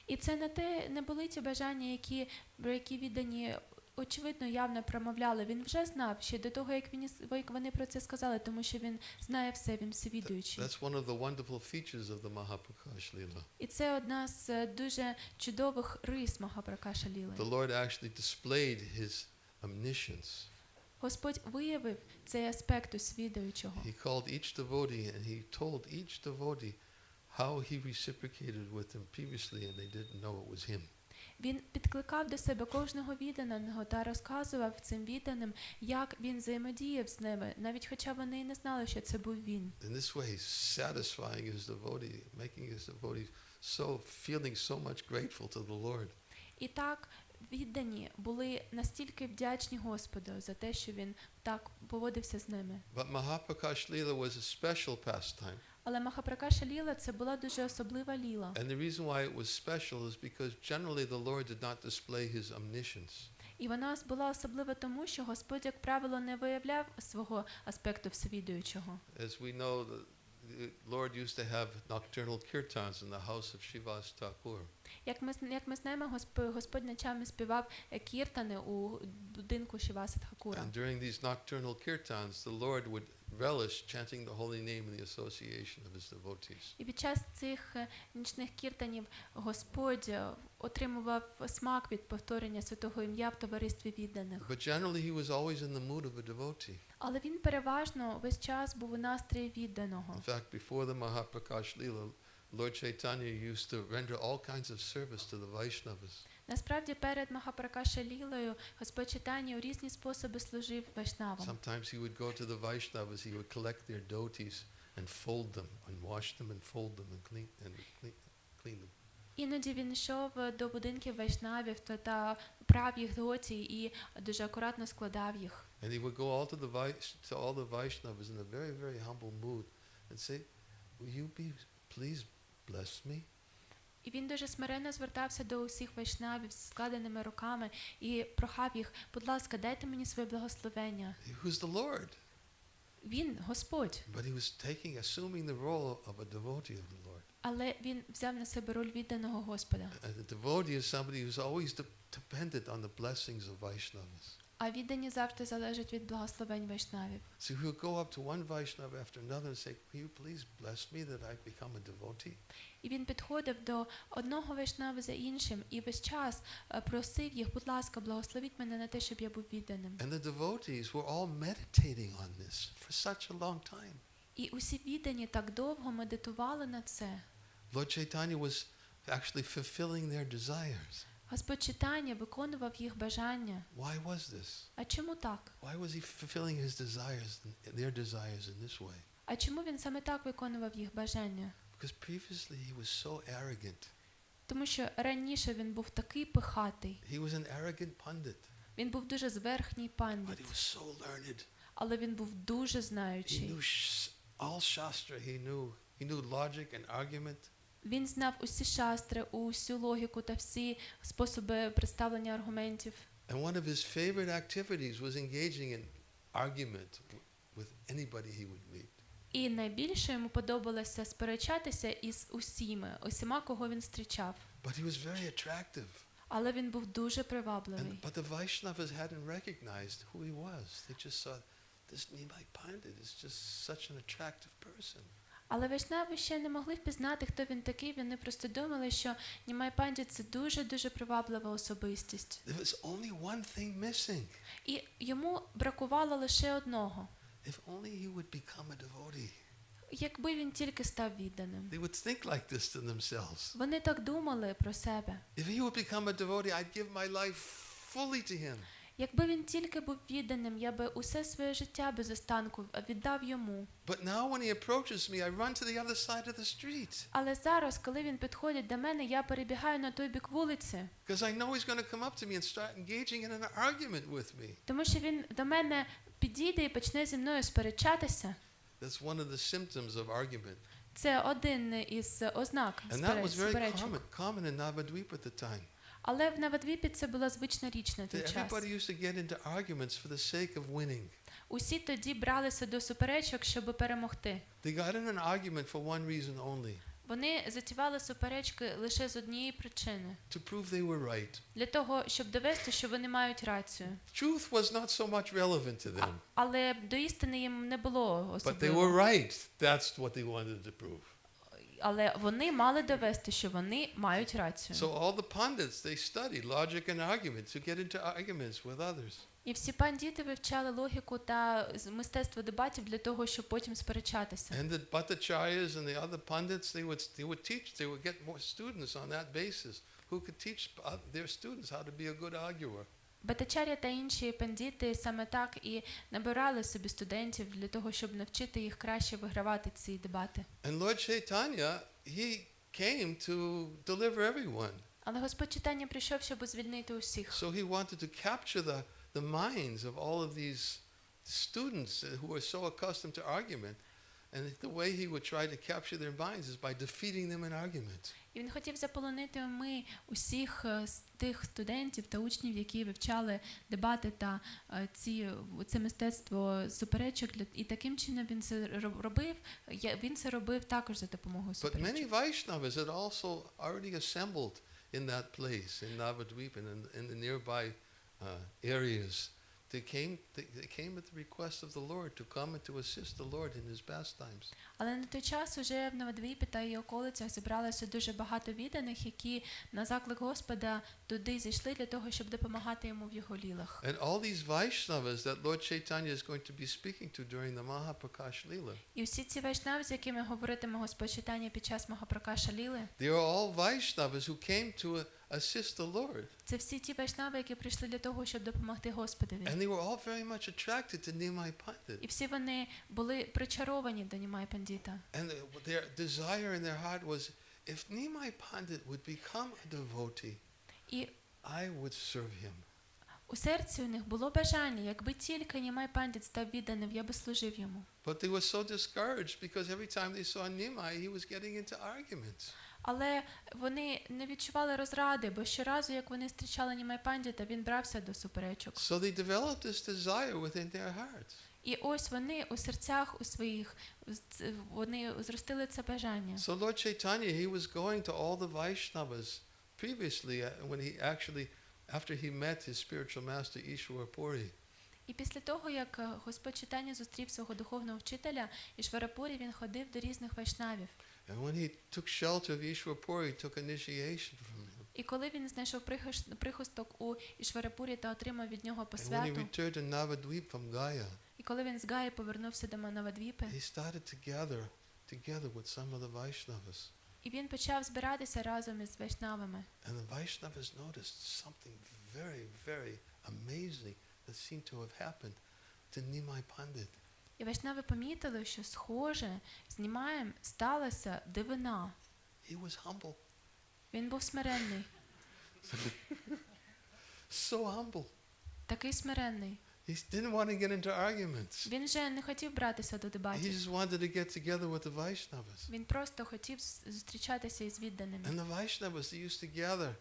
І це не були ті бажання, про які віддані очевидно явно промовляли. Він вже знав ще до того, як вони про це сказали, тому що він знає все, він всевідуючий. That's one of the wonderful features of the Mahaprakash Lila. І це одна з дуже чудових рис Махапракаша Ліли. The Lord actually displayed his omniscience. Господь виявив цей аспект усвідуючого. He called each devotee and he told each devotee how he reciprocated with them previously and they didn't know it was him. Він підкликав до себе кожного відданого та розказував цим відданим, як він взаємодіяв з ними, навіть хоча вони і не знали, що це був він. In this way he's satisfying his devotee, making his devotee feeling so much grateful to the Lord. І так віддані були настільки вдячні Господу за те, що він так поводився з ними. But Mahaprakash Lila was a special pastime. Але Махапракаша Ліла – це була дуже особлива ліла. And the reason why it was special is because generally the Lord did not display his omniscience. І вона була особлива тому, що Господь, як правило, не виявляв свого аспекту всевідуючого. As we know, the Lord used to have nocturnal kirtans in the house of Shivas Thakur. Як ми знаємо, Господь ночами співав кіртани у будинку Шіваси Тхакура. And during these nocturnal kirtans, the Lord would relish chanting the holy name in the association of his devotees. І під час цих нічних кіртанів Господь отримував смак від повторення святого ім'я в товаристві відданих. But generally he was always in the mood of a devotee. Але він переважно весь час був у настрої відданого. In fact, before the Mahaprakash Lila, Lord Chaitanya used to render all kinds of service to the Vaishnavas. Насправді, перед Махапракаша Лілою Господь Чайтанья у різні способи служив вайшнавам. Sometimes he would go to the Vaishnavas, he would collect their dhotis and fold them and wash them and fold them and clean them. Іноді він йшов до будинків вайшнавів та прав їх доті і дуже акуратно складав їх. And he would go to all the Vaishnavas in a very, very humble mood and say, "Will you please bless me?" І він дуже смиренно звертався до усіх вайшнавів з складеними руками і прохав їх: будь ласка, дайте мені своє благословення. Who's the Lord? Він Господь. But he was assuming the role of a devotee of the Lord. Але він взяв на себе роль відданого Господа. And a devotee is somebody who's always dependent on the blessings of Vaishnavas. А віддані завжди залежать від благословень вайшнавів. So he would go up to one Vaishnava after another and say, "Will you please bless me that I become a devotee?" І він підходив до одного вайшнави за іншим і весь час просив їх: будь ласка, благословіть мене на те, щоб я був відданим. And the devotees were all meditating on this for such a long time. І усі віддані так довго медитували на це. Lord Chaitanya was actually fulfilling their desires. Господь Чайтанья виконував їх бажання. Why was this? А чому так? Why was he fulfilling his desires, their desires in this way? А чому він саме так виконував їх бажання? Because previously he was so arrogant. Тому що раніше він був такий пихатий. He was an arrogant pundit. Він був дуже зверхній But пандит. he was so learned. Але він був дуже He знаючий. knew all shastra. He knew logic and argument. Він знав усі шастри, усю логіку та всі способи представлення аргументів. And one of his favorite activities was engaging in argument with anybody he would meet. І найбільше йому подобалося сперечатися із усіма, кого він зустрічав. But he was very attractive. Але він був дуже привабливий. But the Vaishnavas hadn't recognized who he was. They just saw this Nitai Pandit is just such an attractive person. Але вайшнави ще не могли впізнати, хто він такий. Вони просто думали, що Німай Пандіт – це дуже-дуже приваблива особистість. There was only one thing missing. І йому бракувало лише одного. If only he would become a devotee. Якби він тільки став відданим. They would think like this to themselves. Вони так думали про себе. If he would become a devotee, I'd give my life fully to him. Якби він тільки був відданим, я би усе своє життя без останку віддав йому. But now when he approaches me, I run to the other side of the street. Але зараз, коли він підходить до мене, я перебігаю на той бік вулиці. Because I know he's going to come up to me and start engaging in an argument with me. Тому що він до мене підійде і почне зі мною сперечатися. That's one of the symptoms of argument. Це один із ознак And that was very сперечок. common in Navadvip at the time. Але в Навадвіпі це була звична річ на той час. Everybody used to get into arguments for the sake of winning. Усі тоді бралися до суперечок, щоб перемогти. They got in an argument for one reason only. Вони затівали суперечки лише з однієї причини. To prove they were right. Для того, щоб довести, що вони мають рацію. Truth was not so much relevant to them. Але до істини їм не було But they особливо. were right. That's what they wanted to prove. Але вони мали довести, що вони мають рацію. So all the pundits, they studied logic and argument to get into arguments with others. І всі пандіти вивчали логіку та мистецтво дебатів для того, щоб потім сперечатися. And the Bhattacharyas and the other pundits, they would get more students on that basis who could teach their students how to be a good arguer. Бхаттачар'я та інші пандіти саме так і набирали собі студентів для того, щоб навчити їх краще вигравати ці дебати. And Lord Chaitanya, he came to deliver everyone. Але Господь Чайтанья прийшов, щоб звільнити усіх. So he wanted to capture the minds of all of these students who are so accustomed to argument. And the way he would try to capture their minds is by defeating them in argument. І він хотів заполонити уми усіх тих студентів та учнів, які вивчали дебати та це мистецтво суперечок. І таким чином він це робив. Він це робив також за допомогою But many суперечок. Vaishnavas had also already assembled in that place, in Navadvip and in the nearby areas. They came at the request of the Lord to come and to assist the Lord in his pastimes. Але на той час уже в Навадвіпі та її околицях зібралося дуже багато відданих, які на заклик Господа туди зійшли для того, щоб допомагати йому в його лілах. And all these Vaishnavas that Lord Chaitanya is going to be speaking to during the Mahaprakash Leela, І всі ці вайшнави, з якими говоритиме Господь Чайтанья під час Махапракаша Ліли, they are all Vaishnavas who came to assist the Lord. це всі ті вайшнави, які прийшли для того, щоб допомогти Господові. And they were all very much attracted to Nimai Pandit. І всі вони були причаровані до Німай Пандіта. And their desire in their heart was, if Nimai Pandit would become a devotee, І I would serve him. у серці у них було бажання, якби тільки Німай Пандит став відданим, я би служив йому. But they were so discouraged because every time they saw Nimai, he was getting into arguments. Але вони не відчували розради, бо щоразу, як вони зустрічали Німай Пандіта, він брався до суперечок. So they developed this desire within their hearts. І ось вони у серцях у своїх, вони зростили це бажання. So Lord Chaitanya, he was going to all the Vaishnavas previously when he actually, after he met his spiritual master Ishwara Puri. І після того, як Господь Чайтанья зустрів свого духовного вчителя Ішварапурі, він ходив до різних вайшнавів. And when he took shelter of Ishwara Puri, he took initiation from him. І коли він знайшов прихисток у Ішварапурі та отримав від нього And when he посвяту, returned to Navadvip from Gaya, і коли він з Гаї повернувся до Навадвіпи, he started together with some of the Vaishnavas. і він почав збиратися разом із вайшнавами. And the Vaishnavas noticed something very, very amazing that seemed to have happened to Nimai Pandit. І вайшнави помітили, що схоже з Німаєм сталася дивина. He was humble, Він був смиренний, so humble. такий смиренний. He didn't want to get into arguments. Він вже не хотів братися до He дебатів. just wanted to get together with the Vaishnavas. Він просто хотів зустрічатися із відданими. And the Vaishnavas, they used to gather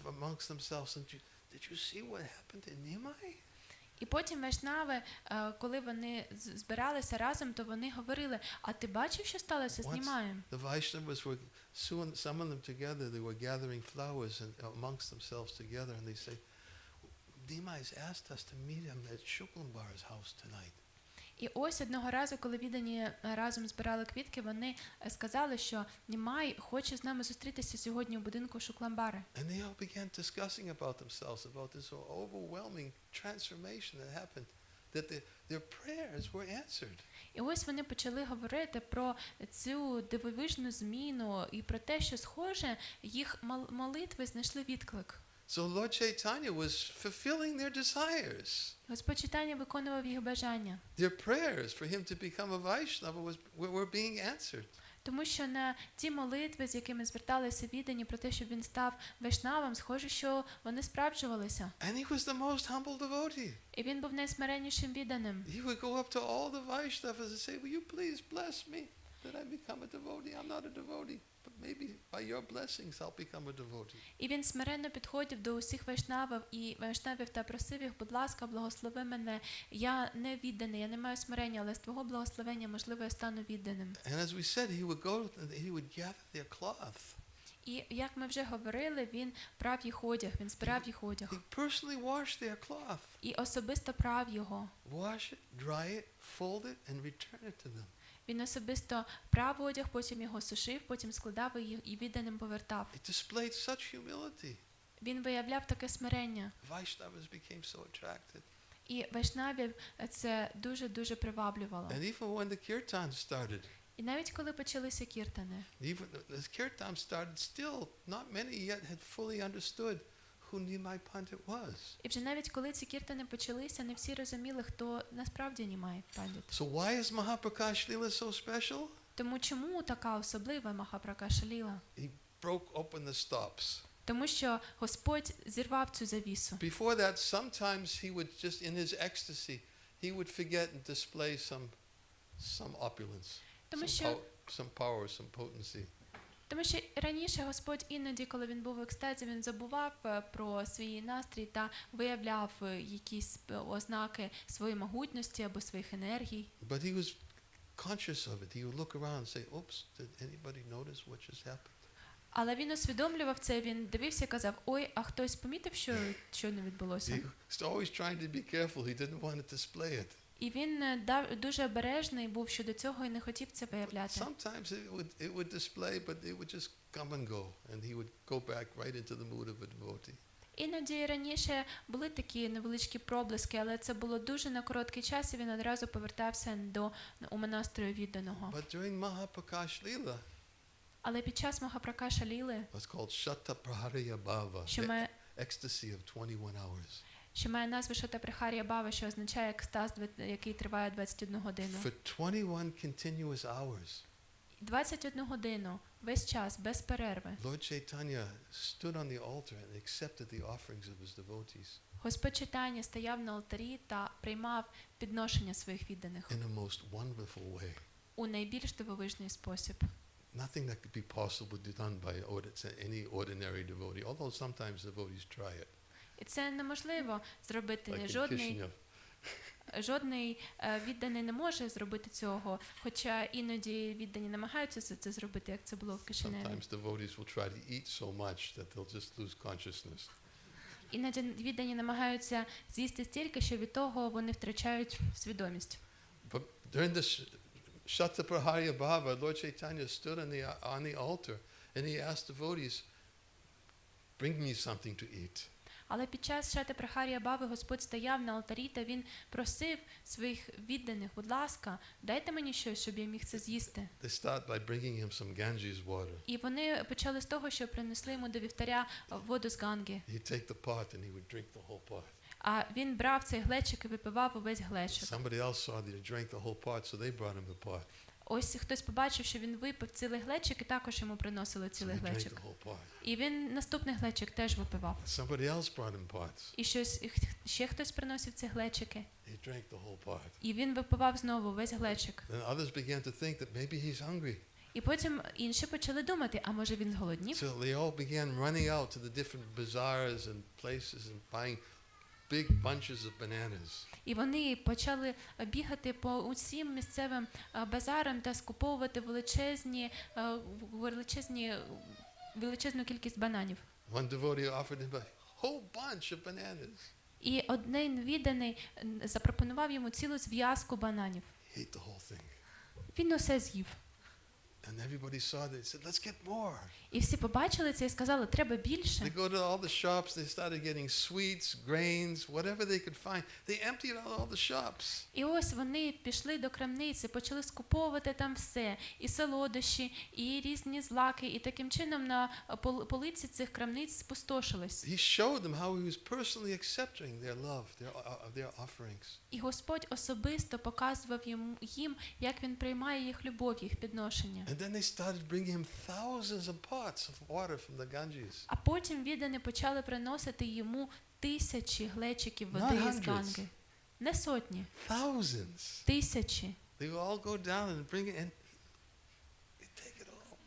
amongst themselves and did you see what happened to Nimai? І потім вайшнави, коли вони збиралися разом, то вони говорили: "А ти бачив, що сталося з Німаєм?" The Vaishnavas were soon summoned them together. They were gathering flowers and amongst themselves together, and they say, Nimai's asked us to meet him at Shuklambar's house tonight. І ось одного разу, коли віддані разом збирали квітки, вони сказали, що Німай хоче з нами зустрітися сьогодні у будинку Шукламбари. And they all began discussing about themselves, about this overwhelming transformation that happened, that their prayers were answered. І ось вони почали говорити про цю дивовижну зміну і про те, що, схоже, їх молитви знайшли відклик. So Lord Chaitanya was fulfilling their desires. Господь Чайтанья виконував їх бажання. Their prayers for him to become a Vaishnava were being answered. Тому що на ті молитви, з якими зверталися віддані про те, щоб він став вайшнавом, схоже, що вони справджувалися. And he was the most humble devotee. І він був найсмиреннішим відданим. He would go up to all the Vaishnavas and say, will you please bless me that I become a devotee? I'm not a devotee, but maybe by your blessings I'll become a devotee. І він смиренно підходив до усіх вайшнавів та просив їх: будь ласка, благослови мене. Я не відданий, я не маю смирення, але з твого благословення, можливо, я стану відданим. And as we said, he would gather their cloth. І, як ми вже говорили, він прав їх одяг, він збирав їх одяг. He personally washed their cloth. І особисто прав його. Wash it, dry it, fold it, and return it to them. Він особисто прав одяг, потім його сушив, потім складав і відданим повертав. It displayed such humility. Він виявляв таке смирення. Vaishnavas became so attracted. І вайшнавів це дуже-дуже приваблювало. And even when the kirtans started, І навіть коли почалися кіртани, even as kirtans started, still not many yet had fully understood who Nimai Pandit was. і вже навіть коли ці кіртани почалися, не всі розуміли, хто насправді Німай Пандит. So why is Mahaprakash Leela so special? Тому чому така особлива Махапракаша Ліла? He broke open the stops. Тому що Господь зірвав цю завісу. Before that, sometimes he would just in his ecstasy, he would forget and display some opulence, Тому some, що some power, some potency. Тому що раніше Господь іноді, коли він був в екстазі, він забував про свій настрій та виявляв якісь ознаки своєї могутності або своїх енергій. But he was conscious of it. He would look around and say, "Oops, did anybody notice what just happened?" Але він усвідомлював це, він дивився і казав: "Ой, а хтось помітив, що не відбулося?" He was always trying to be careful. He didn't want to display it. І він дуже обережний був щодо цього і не хотів це виявляти. Sometimes it would display, but it would just come and go, and he would go back right into the mood of a devotee. Іноді раніше були такі невеличкі проблиски, але це було дуже на короткий час, і він одразу повертався у монастрою відданого. But during Mahaprakash Lila, Але під час Махапракаша Ліли, what's called Shatta Praharya Bhava, що the має, ecstasy of 21 hours. що має назву Шата Прахар'я Бава, що означає екстаз, який триває 21 годину. For 21 continuous hours, 21 годину, весь час, без перерви. Lord Chaitanya stood on the altar and accepted the offerings of his devotees Господь Чайтанья стояв на алтарі та приймав підношення своїх відданих in a most wonderful way. у найбільш дивовижний спосіб. Nothing that could be possible to be done by any ordinary devotee, although sometimes devotees try it. І це неможливо зробити. Like in Жодний Kishinev. відданий не може зробити цього, хоча іноді віддані намагаються це зробити, як це було в Кишиневі. Sometimes devotees will try to eat so much that they'll just lose consciousness. Іноді віддані намагаються з'їсти стільки, що від того вони втрачають свідомість. But during this Shatta Praharya Bhava, Lord Chaitanya stood on the altar and he asked devotees, "Bring me something to eat." Але під час Шати Прахар'я Бави Господь стояв на алтарі та він просив своїх відданих: будь ласка, дайте мені щось, щоб я міг це з'їсти. They start by bringing him some Ganges water. І вони почали з того, що принесли йому до вівтаря воду з Ганги. He'd take the pot and he would drink the whole pot. А він брав цей глечик і випивав увесь глечик. Somebody else saw that he drank the whole pot, so they brought him the pot. Ось хтось побачив, що він випив цілий глечик, і також йому приносили So цілий he drank глечик. the whole pot. І він наступний глечик теж випивав. Somebody else brought him pots. І ще хтось приносив ці глечики. He drank the whole pot. І він випивав знову весь глечик. Then others began to think that maybe he's hungry. І потім інші почали думати, а може він зголоднів? So they all began running out to the different bazaars and places and buying big bunches of bananas. І вони почали бігати по усім місцевим базарам та скуповувати величезну кількість бананів. One devotee offered him a whole bunch of bananas. І один відданий запропонував йому цілу зв'язку бананів. He ate the whole thing. Він усе з'їв. And everybody saw that. They said, "Let's get more." І всі побачили це і сказали, треба більше. They go to all the shops. They started getting sweets, grains, whatever they could find. They emptied out all the shops. І ось вони пішли до крамниці, почали скуповувати там все, і солодощі, і різні злаки, і таким чином на полиці цих крамниць спустошились. He showed them how he was personally accepting their love, their offerings. І Господь особисто показував їм, як він приймає їх любов, їх підношення. And then they started bringing him thousands of pots of water from the Ganges. А потім віддані почали приносити йому тисячі глечиків води Not з Ганги. Не сотні, Thousands. тисячі. They would all go down and bring it, and he'd take it all.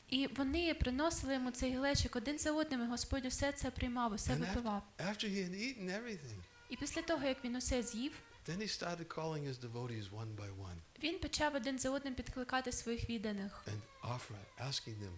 І вони приносили йому цей глечик один за одним, і Господь усе це приймав, усе And випивав. after he had eaten everything, І після того, як він усе з'їв, then he started calling his devotees one by one він почав один за одним підкликати своїх відданих. and asking them,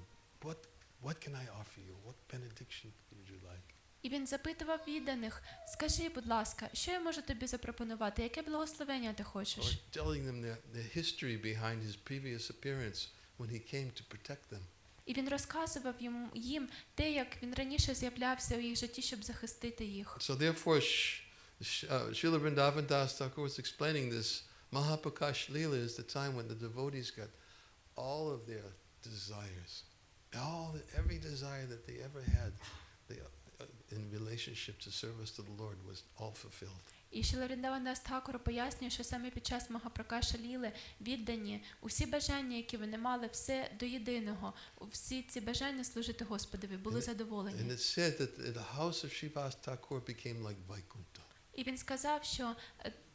what can I offer you? What benediction would you like? І він запитував відданих: скажи, будь ласка, що я можу тобі запропонувати? Яке благословення ти хочеш? Or telling them the history behind his previous appearance when he came to protect them. І він розказував їм те, як він раніше з'являвся у їх житті, щоб захистити їх. So therefore, Srila Vrindavan Das Thakur was explaining this. Mahaprakash Lila is the time when the devotees got all of their desires, every desire that they ever had. in relationship to service to the Lord was all fulfilled. І Шрила Вріндаван Тхакур пояснює, що саме під час Махапракаша Ліли віддані усі бажання, які вони мали, все до єдиного, всі ці бажання служити Господові були And задоволені. it said that the house of Srivas Thakur became like Vaikuntha. І він сказав, що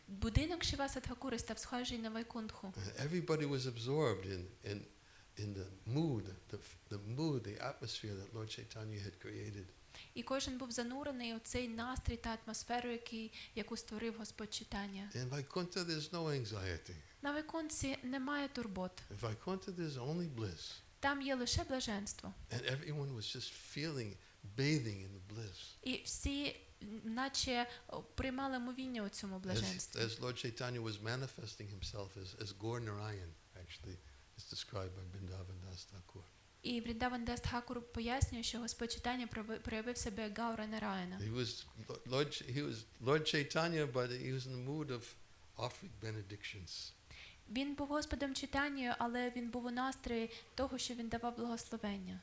будинок Шріваса Тхакури став схожий на Вайкунтху. Everybody was absorbed in the mood, the atmosphere that Lord Chaitanya had created. І кожен був занурений у цей настрій та атмосферу, яку створив Господь Чайтання. In Vaikuntha there's no anxiety. На Вайкунтхі немає турбот. In Vaikuntha there's only bliss. Там є лише блаженство. And everyone was just bathing in the bliss. І всі наче приймали мовіння у цьому блаженстві. As Lord Chaitanya was manifesting himself as Gaur Narayan, actually, is described by Vrindavandas Thakur. І Вріндавандас Тхакур пояснює, що Господь Чайтання проявив себе як Гаура Нараяна. He was Lord Chaitanya, but he was in the mood of offering benedictions. Він був Господом Чайтанєю, але він був у настрої того, що він давав благословення.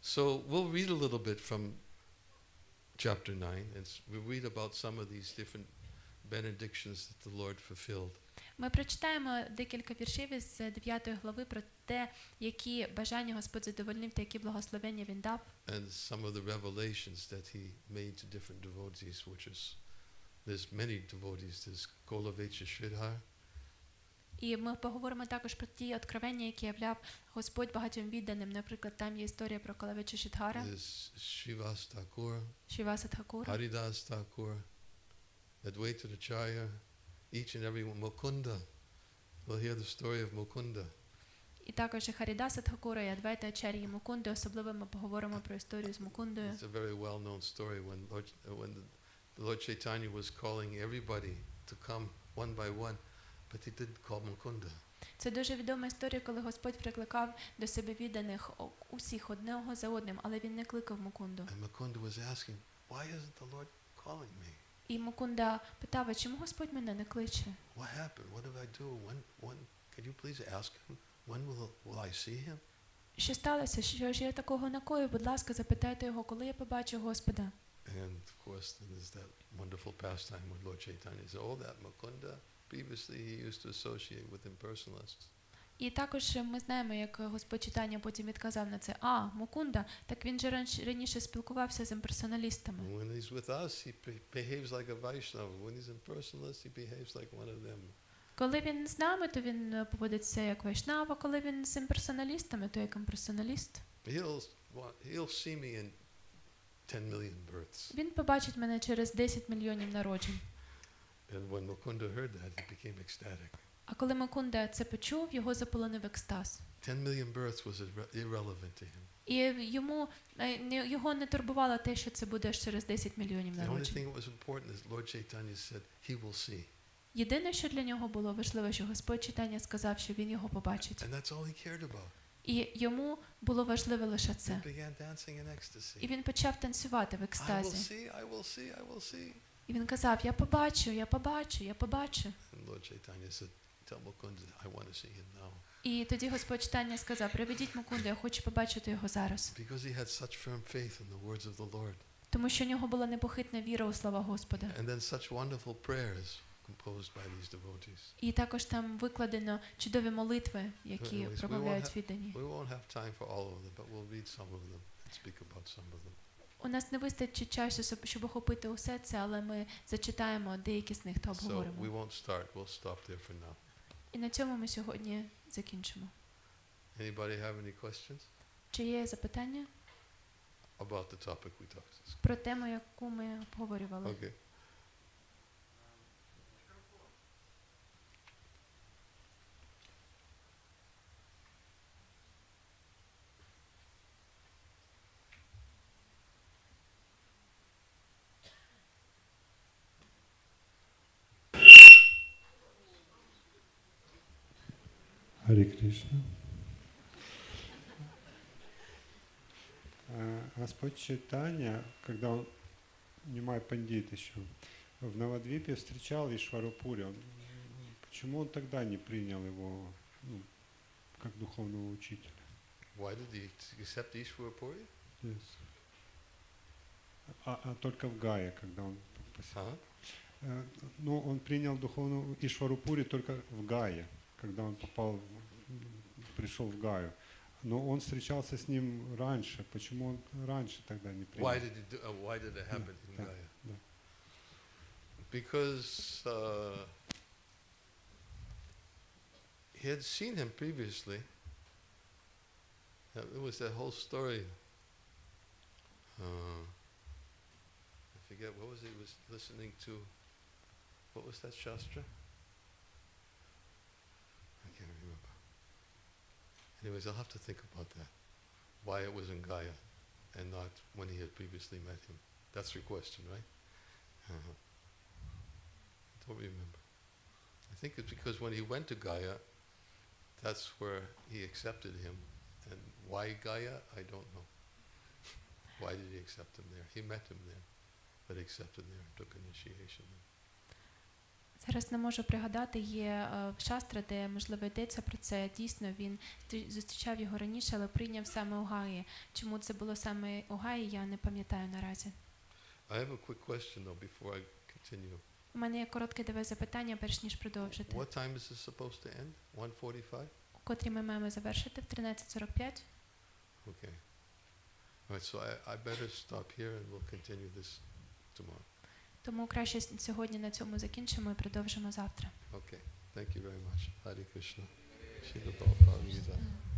So we'll read a little bit from chapter 9, and we'll read about some of these different benedictions that the Lord fulfilled. Ми прочитаємо декілька віршів із 9 глави про те, які бажання Господь задовольнив та які благословення Він дав. And some of the revelations that he made to different devotees, which is, there's many devotees, there's Kolavecha Shridhar. І ми поговоримо також про ті откровення, які являв Господь багатьом відданим. Наприклад, там є історія про Колавеча Шридхара, There's Srivas Thakur, Шріваса Тхакура, Haridas Thakur, Advaita Ачарья, each and every one, Mukunda. We'll hear the story of Mukunda. і також і Харідаса Тхакура, і Адвайта Ачар'ї Мукунди. Особливо ми поговоримо про історію з Мукундою. It's a very well-known story when the Lord Chaitanya was calling everybody to come one by one, but he didn't call Mukunda. Це дуже відома історія, коли Господь прикликав до себе відданих усіх одного за одним, але він не кликав Мукунду. And Mukunda was asking, why isn't the Lord calling me? І Мукунда питав, а чому Господь мене не кличе? What happened? What did I do? When could you please ask him? When will I see him? Що сталося? Що ж я такого накою? Будь ласка, запитайте його, коли я побачу Господа. And of course, then there's that wonderful pastime with Lord Chaitanya. He said, oh, that Mukunda, previously he used to associate with impersonalists. І також ми знаємо, як Господь Чайтання потім відказав на це. А, Мукунда, так він же раніше спілкувався з імперсоналістами. When he's with us, he behaves like a Vaishnava. When he's impersonalist, he behaves like one of them. Коли він з нами, то він поводиться як вайшнава, коли він з імперсоналістами, то як імперсоналіст. He'll see me in 10 million births. Він побачить мене через 10 мільйонів народжень. And when Mukunda heard that, he became ecstatic. А коли Мукунда це почув, його заполонив екстаз. 10 million births was irrelevant to him. І його не турбувало те, що це буде через 10 мільйонів The only народжень. thing that was important is Lord Chaitanya said, he will see. Єдине, що для нього було важливо, що Господь Чайтання сказав, що він його побачить. And that's all he cared about. І йому було важливо лише He це. began dancing in І ecstasy. він почав танцювати в I will екстазі. see, I will see, I will see. І він казав, я побачу, я побачу, я побачу. And Lord Chaitanya said, tell Mukunda, I want to see him now. І тоді Господь Чайтання сказав, приведіть Мукунду, я хочу побачити його зараз. Because he had such firm faith in the words of the Lord. Тому що в нього була непохитна віра у слова Господа. And then such wonderful prayers composed by these devotees. І також там викладено чудові молитви, які Anyways, промовляють віддані. We won't have time for all of them, but we'll read some of them and speak about some of them. У нас не вистачить часу, щоб охопити усе це, але ми зачитаємо деякі з них та So we обговоримо. won't start, we'll stop there for now. І на цьому ми сьогодні закінчимо. Anybody have any questions Чи є запитання about the topic we talked? про тему, яку ми обговорювали? Okay. Харе Кришна. Господь Чайтанья, когда он, Нимай Пандит еще, в Навадвипе встречал Ишварупури, почему он тогда не принял его как духовного учителя? Why did he accept Ishwarapuri? Yes. А только в Гае, когда он Huh? Но он принял духовную Ишварупури только в Гае, когда он пришел в Гаю. Но он встречался с ним раньше. Почему он раньше тогда не принял? Why did it happen in Да, Gaya? да. Because he had seen him previously. It was that whole story. I forget, what was he was listening to? What was that Shastra? I can't remember. Anyways, I'll have to think about that. Why it was in Gaya and not when he had previously met him. That's your question, right? Uh-huh. I don't remember. I think it's because when he went to Gaya, that's where he accepted him. And why Gaya, I don't know. Why did he accept him there? He met him there, but accepted there and took initiation there. Зараз не можу пригадати, є шастра, де, можливо, йдеться про це. Дійсно, він зустрічав його раніше, але прийняв саме у Гаї. Чому це було саме у Гаї, я не пам'ятаю наразі. I have a quick question though before I continue. У мене є коротке до вас запитання, перш ніж продовжити. What time is this supposed to end? 1:45? У котрій ми маємо завершити? В 13:45? Okay. All right, so I better stop here and we'll continue this tomorrow. Тому краще сьогодні на цьому закінчимо і продовжимо завтра. Okay. Thank you very much. Hare Krishna. Shri Prabhupada.